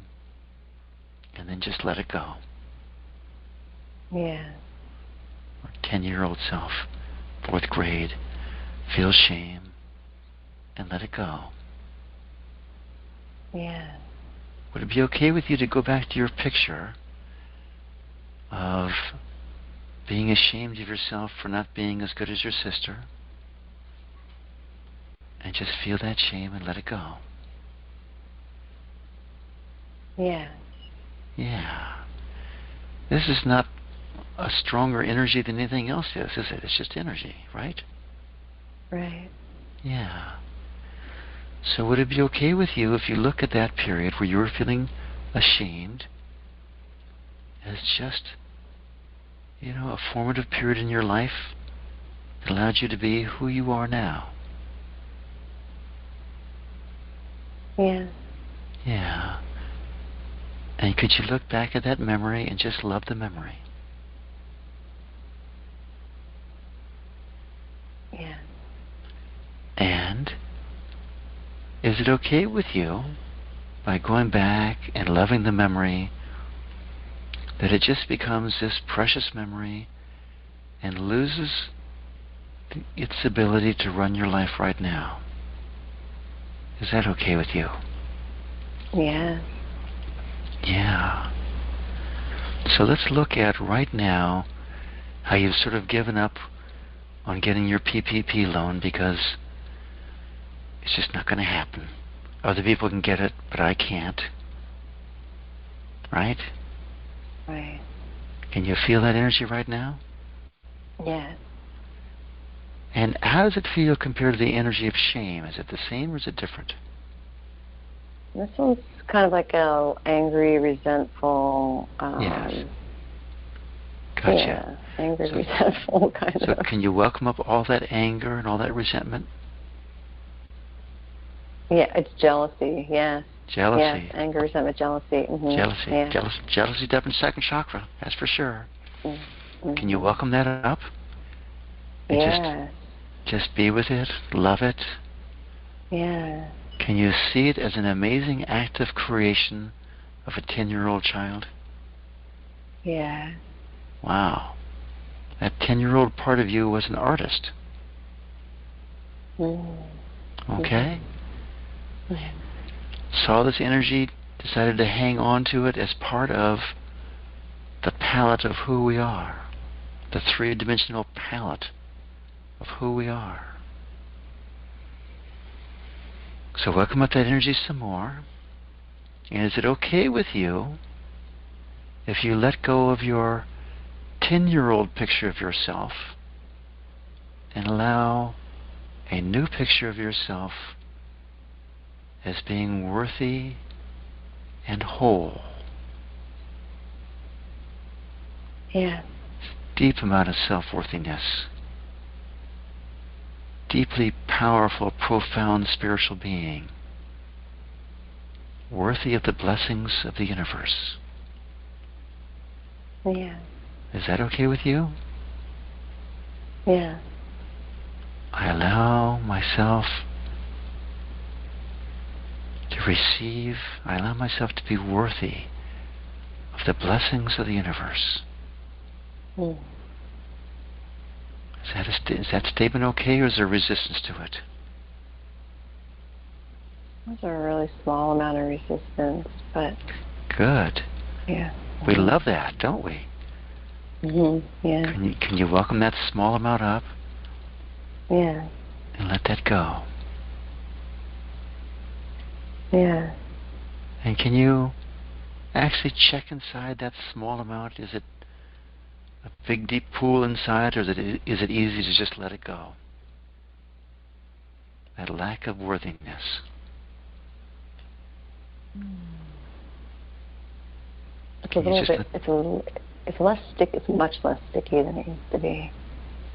and then just let it go? Yeah. Or 10-year-old self, 4th grade, feel shame and let it go. Yeah. Would it be okay with you to go back to your picture of being ashamed of yourself for not being as good as your sister, and just feel that shame and let it go? Yeah. Yeah. This is not a stronger energy than anything else is it? It's just energy, right? Right. Yeah. So would it be okay with you if you look at that period where you were feeling ashamed as just, a formative period in your life that allowed you to be who you are now? Yeah. Yeah. And could you look back at that memory and just love the memory? Yeah. And is it okay with you, by going back and loving the memory, that it just becomes this precious memory and loses its ability to run your life right now? Is that okay with you? Yeah. Yeah. So let's look at right now how you've sort of given up on getting your PPP loan because it's just not going to happen. Other people can get it, but I can't. Right? Right. Can you feel that energy right now? Yes. And how does it feel compared to the energy of shame? Is it the same or is it different? This one's kind of like a angry, resentful. Yes. Gotcha. Yeah, angry, resentful kind of. So can you welcome up all that anger and all that resentment? Yeah, it's jealousy. Yes. Jealousy. Yes, anger, resentment, jealousy. Jealousy. Yeah. Jealousy up in 2nd chakra. That's for sure. Can you welcome that up? And yes. just be with it, love it. Yeah. Can you see it as an amazing act of creation of a 10-year-old child? Yeah. Wow. That 10-year-old part of you was an artist. Okay? saw this energy, decided to hang on to it as part of the palette of who we are, the three-dimensional palette of who we are. So welcome up that energy some more. And is it okay with you if you let go of your 10-year-old picture of yourself and allow a new picture of yourself as being worthy and whole? Yeah. Deep amount of self-worthiness. Deeply powerful, profound spiritual being. Worthy of the blessings of the universe. Yeah. Is that okay with you? Yeah. I allow myself to receive, I allow myself to be worthy of the blessings of the universe. Mm. Is that statement okay, or is there resistance to it? Those are a really small amount of resistance, but... Good. Yeah. We love that, don't we? Yeah. Can you welcome that small amount up? Yeah. And let that go. Yeah. And can you actually check inside that small amount? Is it a big deep pool inside, or is it easy to just let it go? That lack of worthiness. It's a little bit. It's less sticky. It's much less sticky than it used to be.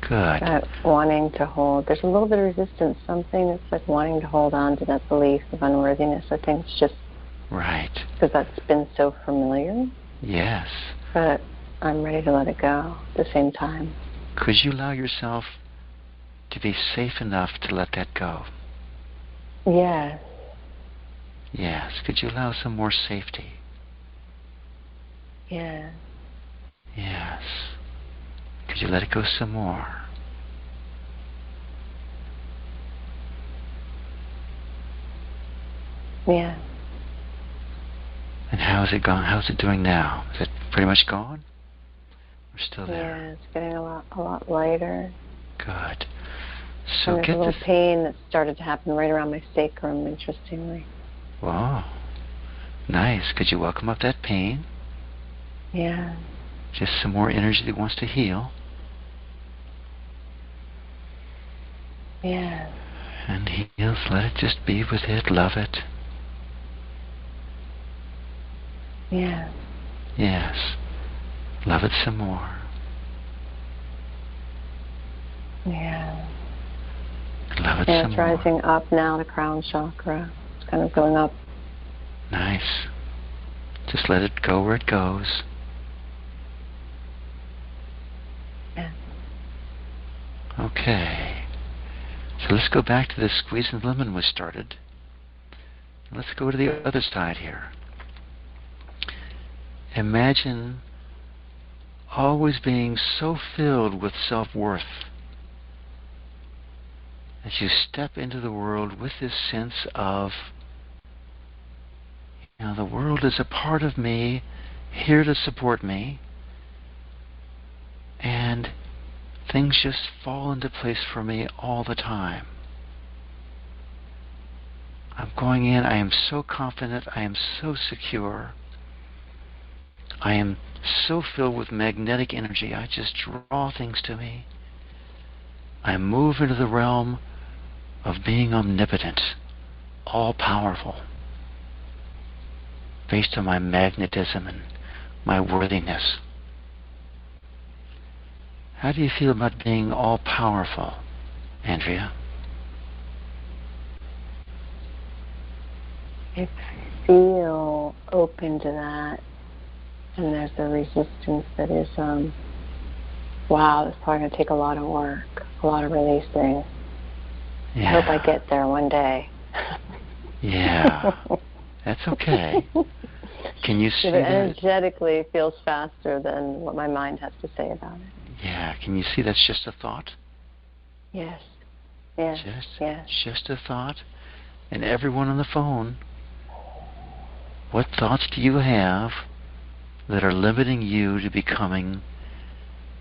Good. Wanting to hold. There's a little bit of resistance. Something that's like wanting to hold on to that belief of unworthiness. I think it's just right, because that's been so familiar. Yes. But I'm ready to let it go at the same time. Could you allow yourself to be safe enough to let that go? Yes. Yes. Could you allow some more safety? Yeah. Yes. Could you let it go some more? Yeah. And how is it gone? How's it doing now? Is it pretty much gone? Or still there? Yeah, it's getting a lot lighter. Good. So and there's a little pain that started to happen right around my sacrum, interestingly. Wow. Nice. Could you welcome up that pain? Yeah. Just some more energy that wants to heal. Yeah. And heals. Let it just be with it. Love it. Yeah. Yes. Love it some more. Yeah. Love it and some it's more. rising up now to crown chakra. It's kind of going up. Nice. Just let it go where it goes. Yeah. Okay. So let's go back to the squeeze and lemon we started. Let's go to the other side here. Imagine always being so filled with self-worth that you step into the world with this sense of, the world is a part of me, here to support me, and things just fall into place for me all the time. I'm going in, I am so confident, I am so secure, I am so filled with magnetic energy, I just draw things to me. I move into the realm of being omnipotent, all-powerful, based on my magnetism and my worthiness. How do you feel about being all-powerful, Andrea? I feel open to that. And there's a resistance that is, wow, it's probably going to take a lot of work, a lot of releasing. Yeah. I hope I get there one day. Yeah, that's okay. Can you see that? It energetically feels faster than what my mind has to say about it. Yeah, can you see that's just a thought? Yes. Yes. Just a thought. And everyone on the phone, What thoughts do you have that are limiting you to becoming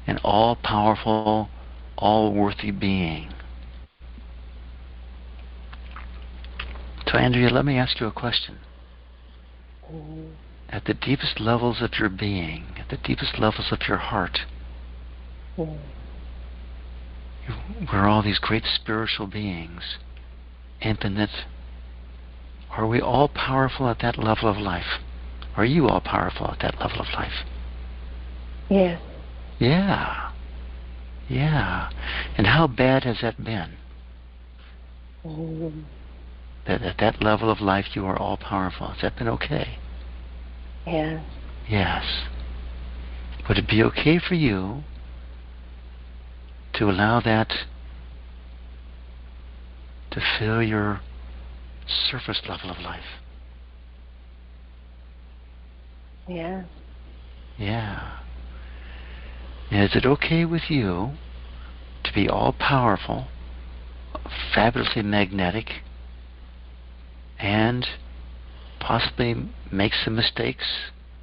an all-powerful, all-worthy being? So, Andrea, let me ask you a question. At the deepest levels of your being, at the deepest levels of your heart, we're all these great spiritual beings, infinite. Are we all powerful at that level of life? Are you all powerful at that level of life? Yes. Yeah. Yeah. And how bad has that been? That at that level of life you are all powerful. Has that been okay? Yes. Yes. Would it be okay for you to allow that to fill your surface level of life? Yeah. Yeah. And is it okay with you to be all powerful, fabulously magnetic, and possibly make some mistakes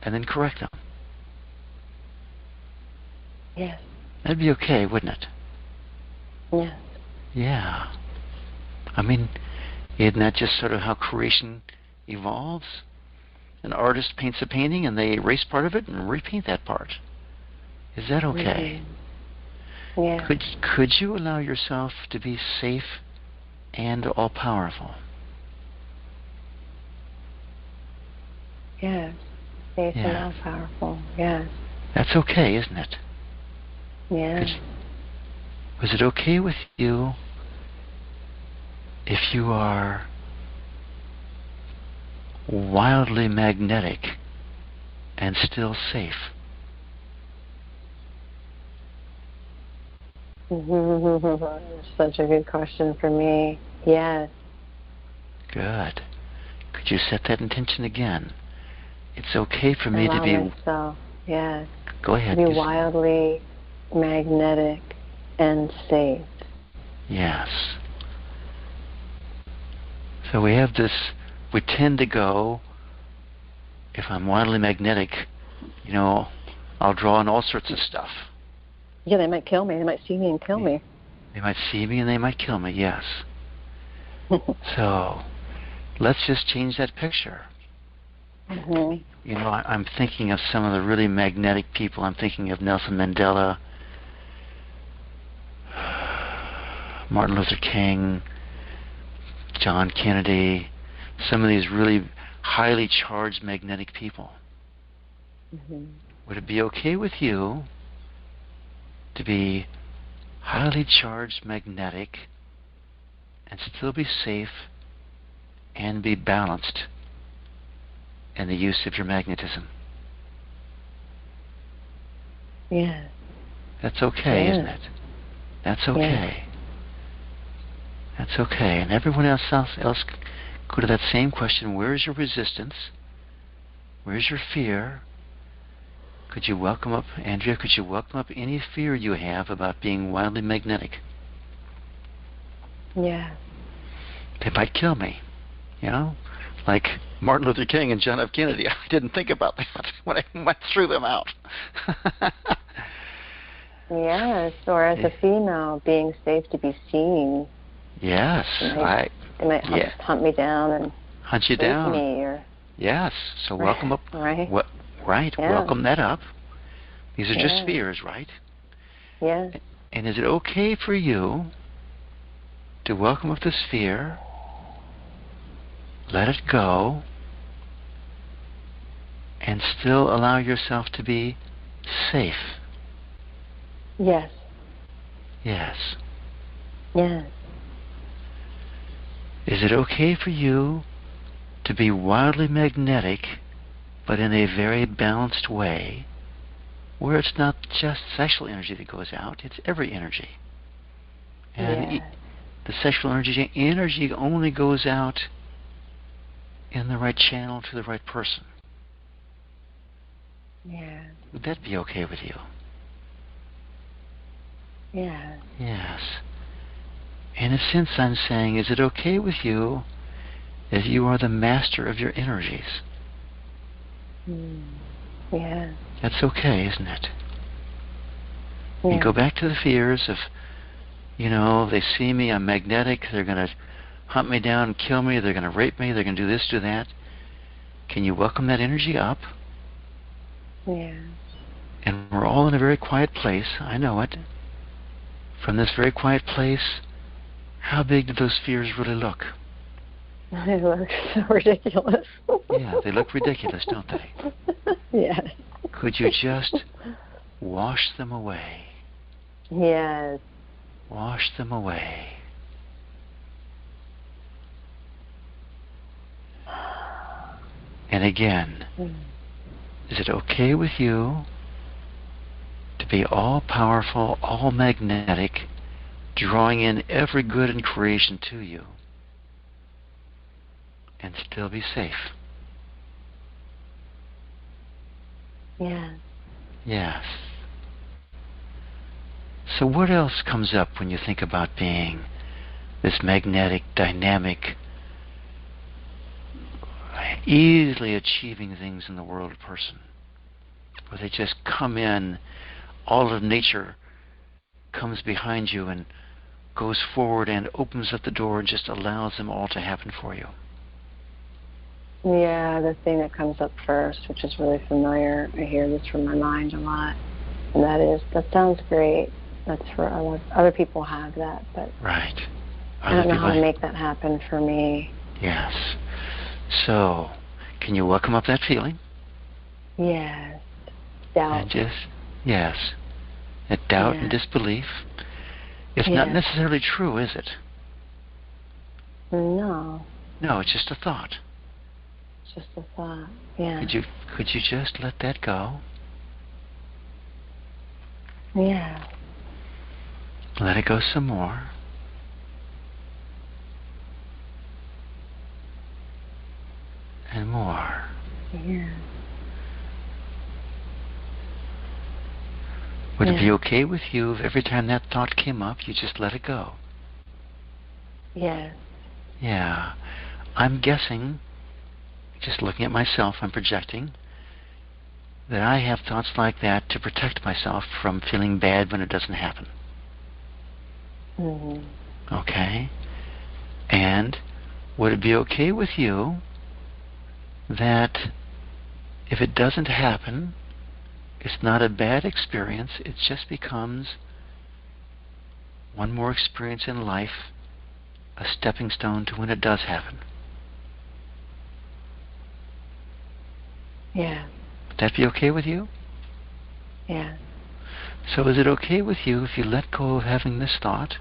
and then correct them? Yes. That'd be okay, wouldn't it? Yes. Yeah. I mean, isn't that just sort of how creation evolves? An artist paints a painting and they erase part of it and repaint that part. Is that okay? Yeah. Could you allow yourself to be safe and all-powerful? Yes. Safe and all powerful. Yes. That's okay, isn't it? Yeah. Was it okay with you if you are wildly magnetic and still safe? Such a good question for me. Yes. Good. Could you set that intention again? It's okay for me to be... myself, yes. Go ahead. To be wildly magnetic and safe. Yes. So we have this, we tend to go, if I'm wildly magnetic, I'll draw on all sorts of stuff. Yeah, they might kill me. They might see me and kill me. They might see me and they might kill me, yes. So let's just change that picture. I'm thinking of some of the really magnetic people. I'm thinking of Nelson Mandela, Martin Luther King, John Kennedy, some of these really highly charged magnetic people. Would it be okay with you to be highly charged magnetic and still be safe and be balanced in the use of your magnetism? Yeah. That's okay, isn't it? That's okay. That's okay. And everyone else go to that same question. Where is your resistance? Where's your fear? Could you welcome up, Andrea, could you welcome up any fear you have about being wildly magnetic? Yeah. They might kill me, like Martin Luther King and John F. Kennedy. I didn't think about that when I went through them out. Yes, or as a female, being safe to be seen. Yes, They might hunt me down and hunt you down. Me or yes, so welcome up. Right. Welcome that up. These are just fears, right? Yes. And is it okay for you to welcome up this fear, let it go, and still allow yourself to be safe? Yes. Yes. Yes. Is it okay for you to be wildly magnetic, but in a very balanced way, where it's not just sexual energy that goes out, it's every energy? And the sexual energy only goes out in the right channel to the right person. Yeah. Would that be okay with you? Yeah. Yes. In a sense, I'm saying, is it okay with you if you are the master of your energies? Yeah. That's okay, isn't it? Yeah. And go back to the fears of, they see me, I'm magnetic, they're going to hunt me down and kill me, they're going to rape me, they're going to do this, do that. Can you welcome that energy up? Yeah. And we're all in a very quiet place, I know it. From this very quiet place, how big do those fears really look? They look so ridiculous. Yeah, they look ridiculous, don't they? Yes. Could you just wash them away? Yes. Wash them away. And again, is it okay with you to be all-powerful, all-magnetic, drawing in every good in creation to you, and still be safe? Yeah. Yes. So what else comes up when you think about being this magnetic, dynamic, easily achieving things in the world person, where they just come in, all of nature comes behind you and goes forward and opens up the door and just allows them all to happen for you? Yeah, the thing that comes up first, which is really familiar, I hear this from my mind a lot, and that sounds great. That's for other people have that, but right. I don't know how to make that happen for me. Yes. So, can you welcome up that feeling? Yes. Doubt. And just, yes. That doubt and disbelief. It's not necessarily true, is it? No. No, it's just a thought. It's just a thought. Yeah. Could you just let that go? Yeah. Let it go some more. And more. Yeah. Would it be okay with you if every time that thought came up, you just let it go? Yes. Yeah. I'm guessing, just looking at myself, I'm projecting, that I have thoughts like that to protect myself from feeling bad when it doesn't happen. Mm-hmm. Okay? And would it be okay with you that if it doesn't happen, it's not a bad experience, it just becomes one more experience in life, a stepping stone to when it does happen? Yeah. Would that be okay with you? Yeah. So is it okay with you if you let go of having this thought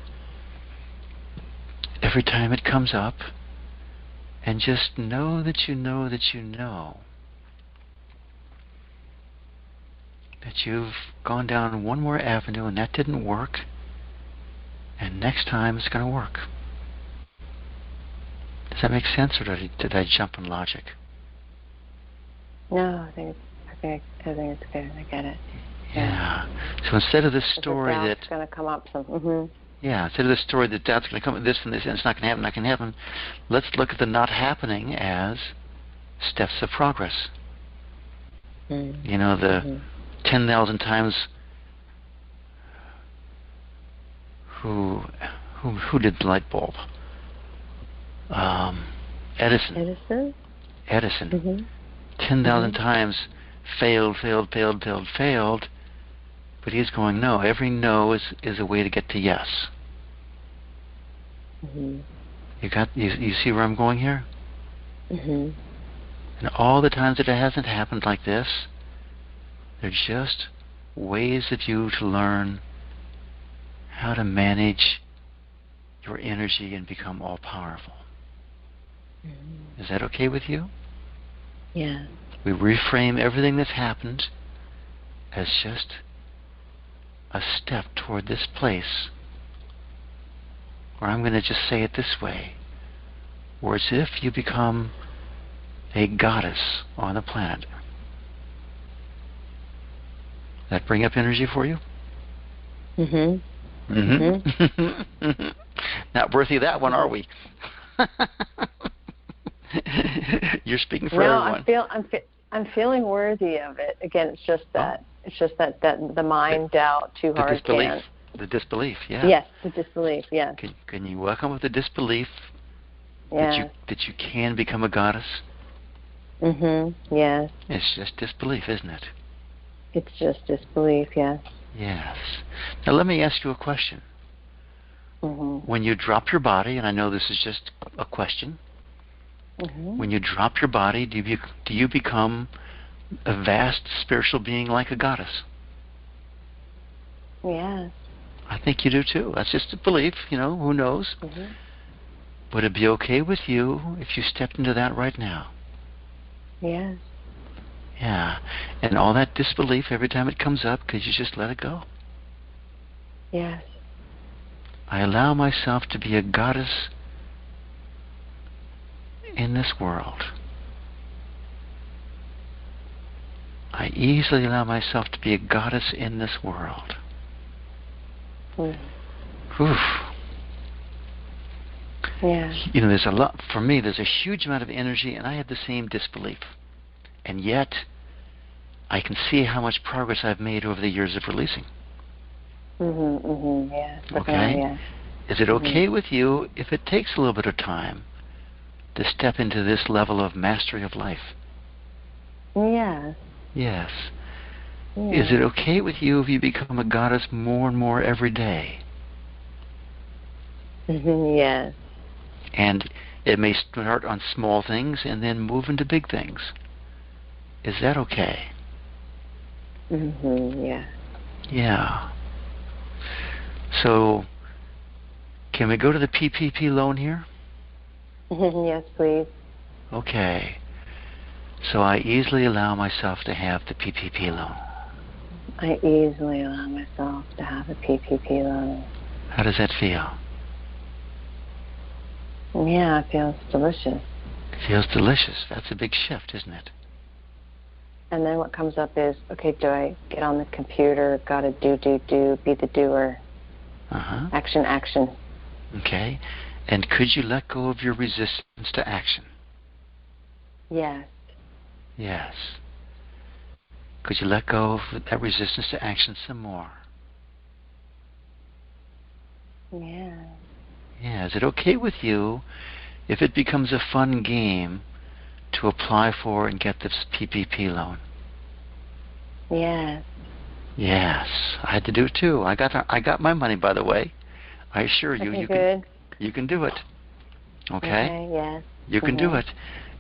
every time it comes up, and just know that you know that you know that you've gone down one more avenue and that didn't work, and next time it's going to work? Does that make sense, or did I jump in logic? No, I think it's good. I get it. Yeah. So instead of this story that's going to come up, yeah, instead of this story that doubt's going to come, this and this, and it's not going to happen, let's look at the not happening as steps of progress. Mm-hmm. You know, the 10,000 times who did the light bulb? Edison. Mm-hmm. 10,000 times failed, but he's going, no, every no is a way to get to yes. Mm-hmm. You see where I'm going here? Mm-hmm. And all the times that it hasn't happened like this, they're just ways of you to learn how to manage your energy and become all-powerful. Mm-hmm. Is that okay with you? Yeah. We reframe everything that's happened as just a step toward this place, or I'm going to just say it this way, where it's if you become a goddess on the planet. That bring up energy for you? Mm-hmm. Mm-hmm. Not worthy of that one, are we? You're speaking for everyone. I'm feeling worthy of it. Again, it's just that the mind doubt too hard disbelief. can't. The disbelief, yeah. Yes, the disbelief, yes. Can you welcome with the disbelief yes. that you can become a goddess? Yes. It's just disbelief, isn't it? It's just disbelief, yes. Yes. Now let me ask you a question. When you drop your body, and I know this is just a question, when you drop your body, do you become a vast spiritual being like a goddess? Yes. I think you do too. That's just a belief, who knows? Would it be okay with you if you stepped into that right now? Yes. Yeah. And all that disbelief, every time it comes up, could you just let it go? Yes. I allow myself to be a goddess in this world. I easily allow myself to be a goddess in this world. Oof. Yeah. There's a lot, for me, there's a huge amount of energy, and I have the same disbelief. And yet, I can see how much progress I've made over the years of releasing. Yes. Okay? Yeah. Is it okay with you if it takes a little bit of time to step into this level of mastery of life? Yes. Yes. Is it okay with you if you become a goddess more and more every day? Yes. And it may start on small things and then move into big things. Is that okay? Yeah. Yeah. So, can we go to the PPP loan here? Yes, please. Okay. So I easily allow myself to have the PPP loan. I easily allow myself to have a PPP loan. How does that feel? Yeah, it feels delicious. It feels delicious. That's a big shift, isn't it? And then what comes up is, okay, do I get on the computer, gotta do, be the doer. Action. Okay. And could you let go of your resistance to action? Yes. Yes. Could you let go of that resistance to action some more? Yeah. Yeah. Is it okay with you if it becomes a fun game to apply for and get this PPP loan? Yes. Yes. I had to do it too. I got my money, by the way. I assure you, you can do it. Okay? Yes. You can do it.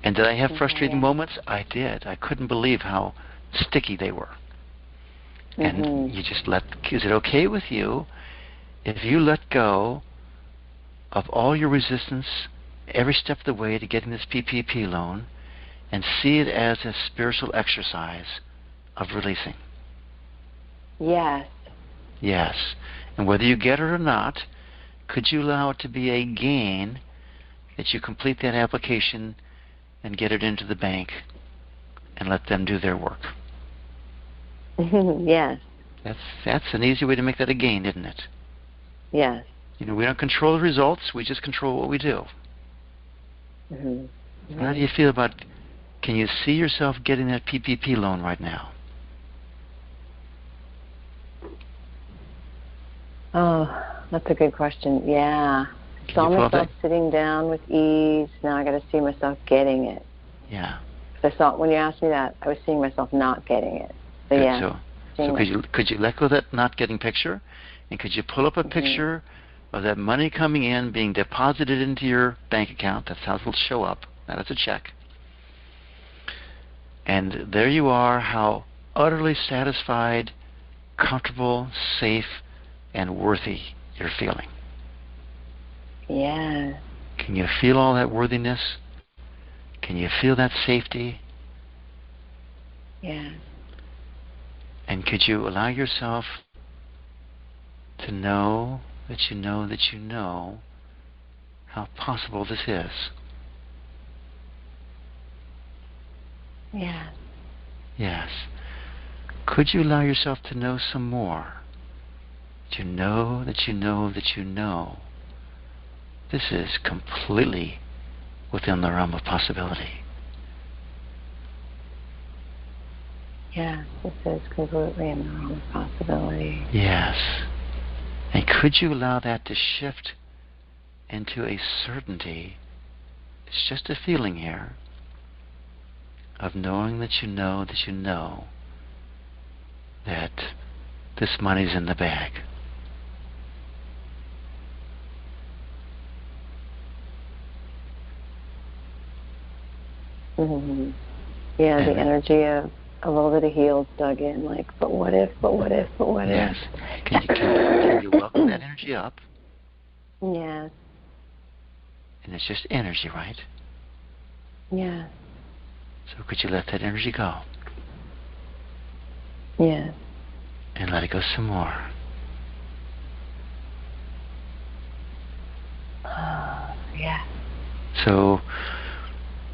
And did I have frustrating moments? I did. I couldn't believe how sticky they were. And you just is it okay with you if you let go of all your resistance every step of the way to getting this PPP loan and see it as a spiritual exercise of releasing? Yes. Yes. And whether you get it or not, could you allow it to be a gain that you complete that application and get it into the bank and let them do their work? Yes. That's an easy way to make that a gain, isn't it? Yes. We don't control the results, we just control what we do. How do you feel about, can you see yourself getting that PPP loan right now? Oh, that's a good question. Yeah. I saw myself sitting down with ease. Now I got to see myself getting it. Yeah. Because when you asked me that, I was seeing myself not getting it. So good. yeah. So could you let go of that not getting picture, and could you pull up a picture of that money coming in, being deposited into your bank account? That's how it will show up. That is a check. And there you are, how utterly satisfied, comfortable, safe, and worthy you're feeling. Yeah. Can you feel all that worthiness? Can you feel that safety? Yeah. And could you allow yourself to know that you know that you know how possible this is? Yeah. Yes. Could you allow yourself to know some more? That you know that you know that you know this is completely within the realm of possibility. Yes, this is completely in the realm of possibility. Yes. And could you allow that to shift into a certainty? It's just a feeling here of knowing that you know that you know that this money's in the bag. Mm-hmm. Yeah, the energy of a little bit of heels dug in, like, but what if, but what if, but what yes. if? Can you welcome that energy up? Yes. And it's just energy, right? Yes. So could you let that energy go? Yes. And let it go some more. Yes. So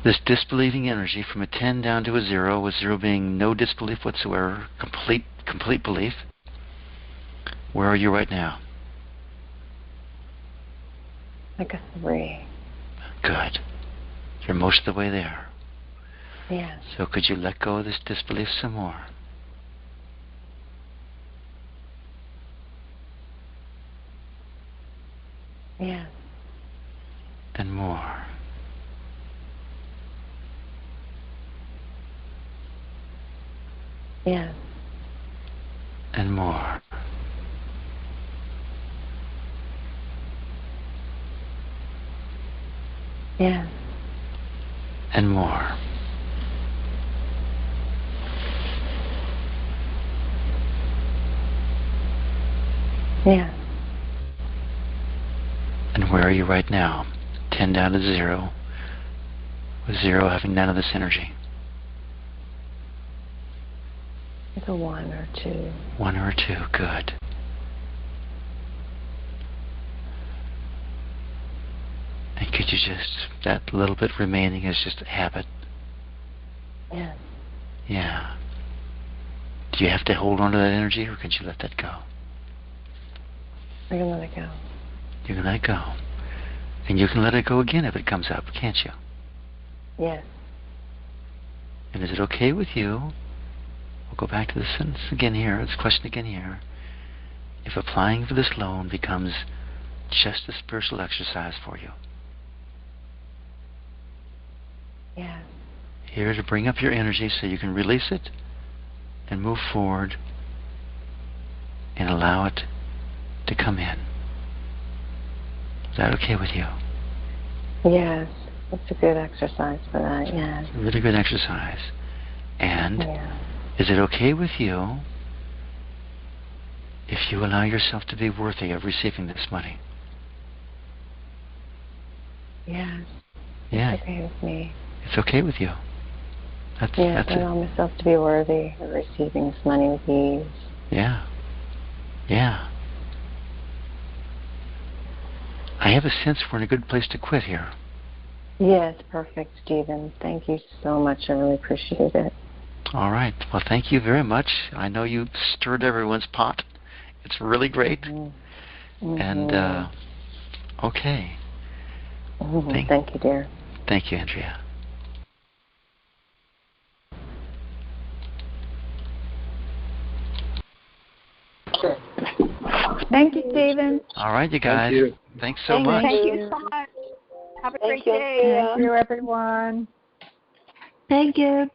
this disbelieving energy from a 10 down to a 0, with 0 being no disbelief whatsoever, complete belief. Where are you right now? Like a 3. Good. You're most of the way there. Yes. So could you let go of this disbelief some more? Yes. And more. Yes. And more. Yes. And more. Yes. And where are you right now? 10 down to 0, with 0 having none of this energy. Like a 1 or 2. 1 or 2, good. And could you just, that little bit remaining is just a habit. Yes. Yeah. Do you have to hold on to that energy, or could you let that go? I can let it go. You can let it go. And you can let it go again if it comes up, can't you? Yes. And is it okay with you? We'll go back to the sentence again here, this question again here. If applying for this loan becomes just a spiritual exercise for you. Yes. Here to bring up your energy so you can release it and move forward and allow it to come in. Is that okay with you? Yes. It's a good exercise for that, yes. It's a really good exercise. And is it okay with you if you allow yourself to be worthy of receiving this money? Yes. Yeah. It's okay with me. It's okay with you. That's I it. allow myself to be worthy of receiving this money with ease. Yeah. Yeah. I have a sense we're in a good place to quit here. Yes, perfect, Stephen. Thank you so much. I really appreciate it. All right. Well, thank you very much. I know you stirred everyone's pot. It's really great. Mm-hmm. Mm-hmm. And, okay. Mm-hmm. Thank you, dear. Thank you, Andrea. Thank you, Stephen. All right, you guys. Thank you. Thanks so much. Thank you so much. Have a great day. Thank you, everyone. Thank you.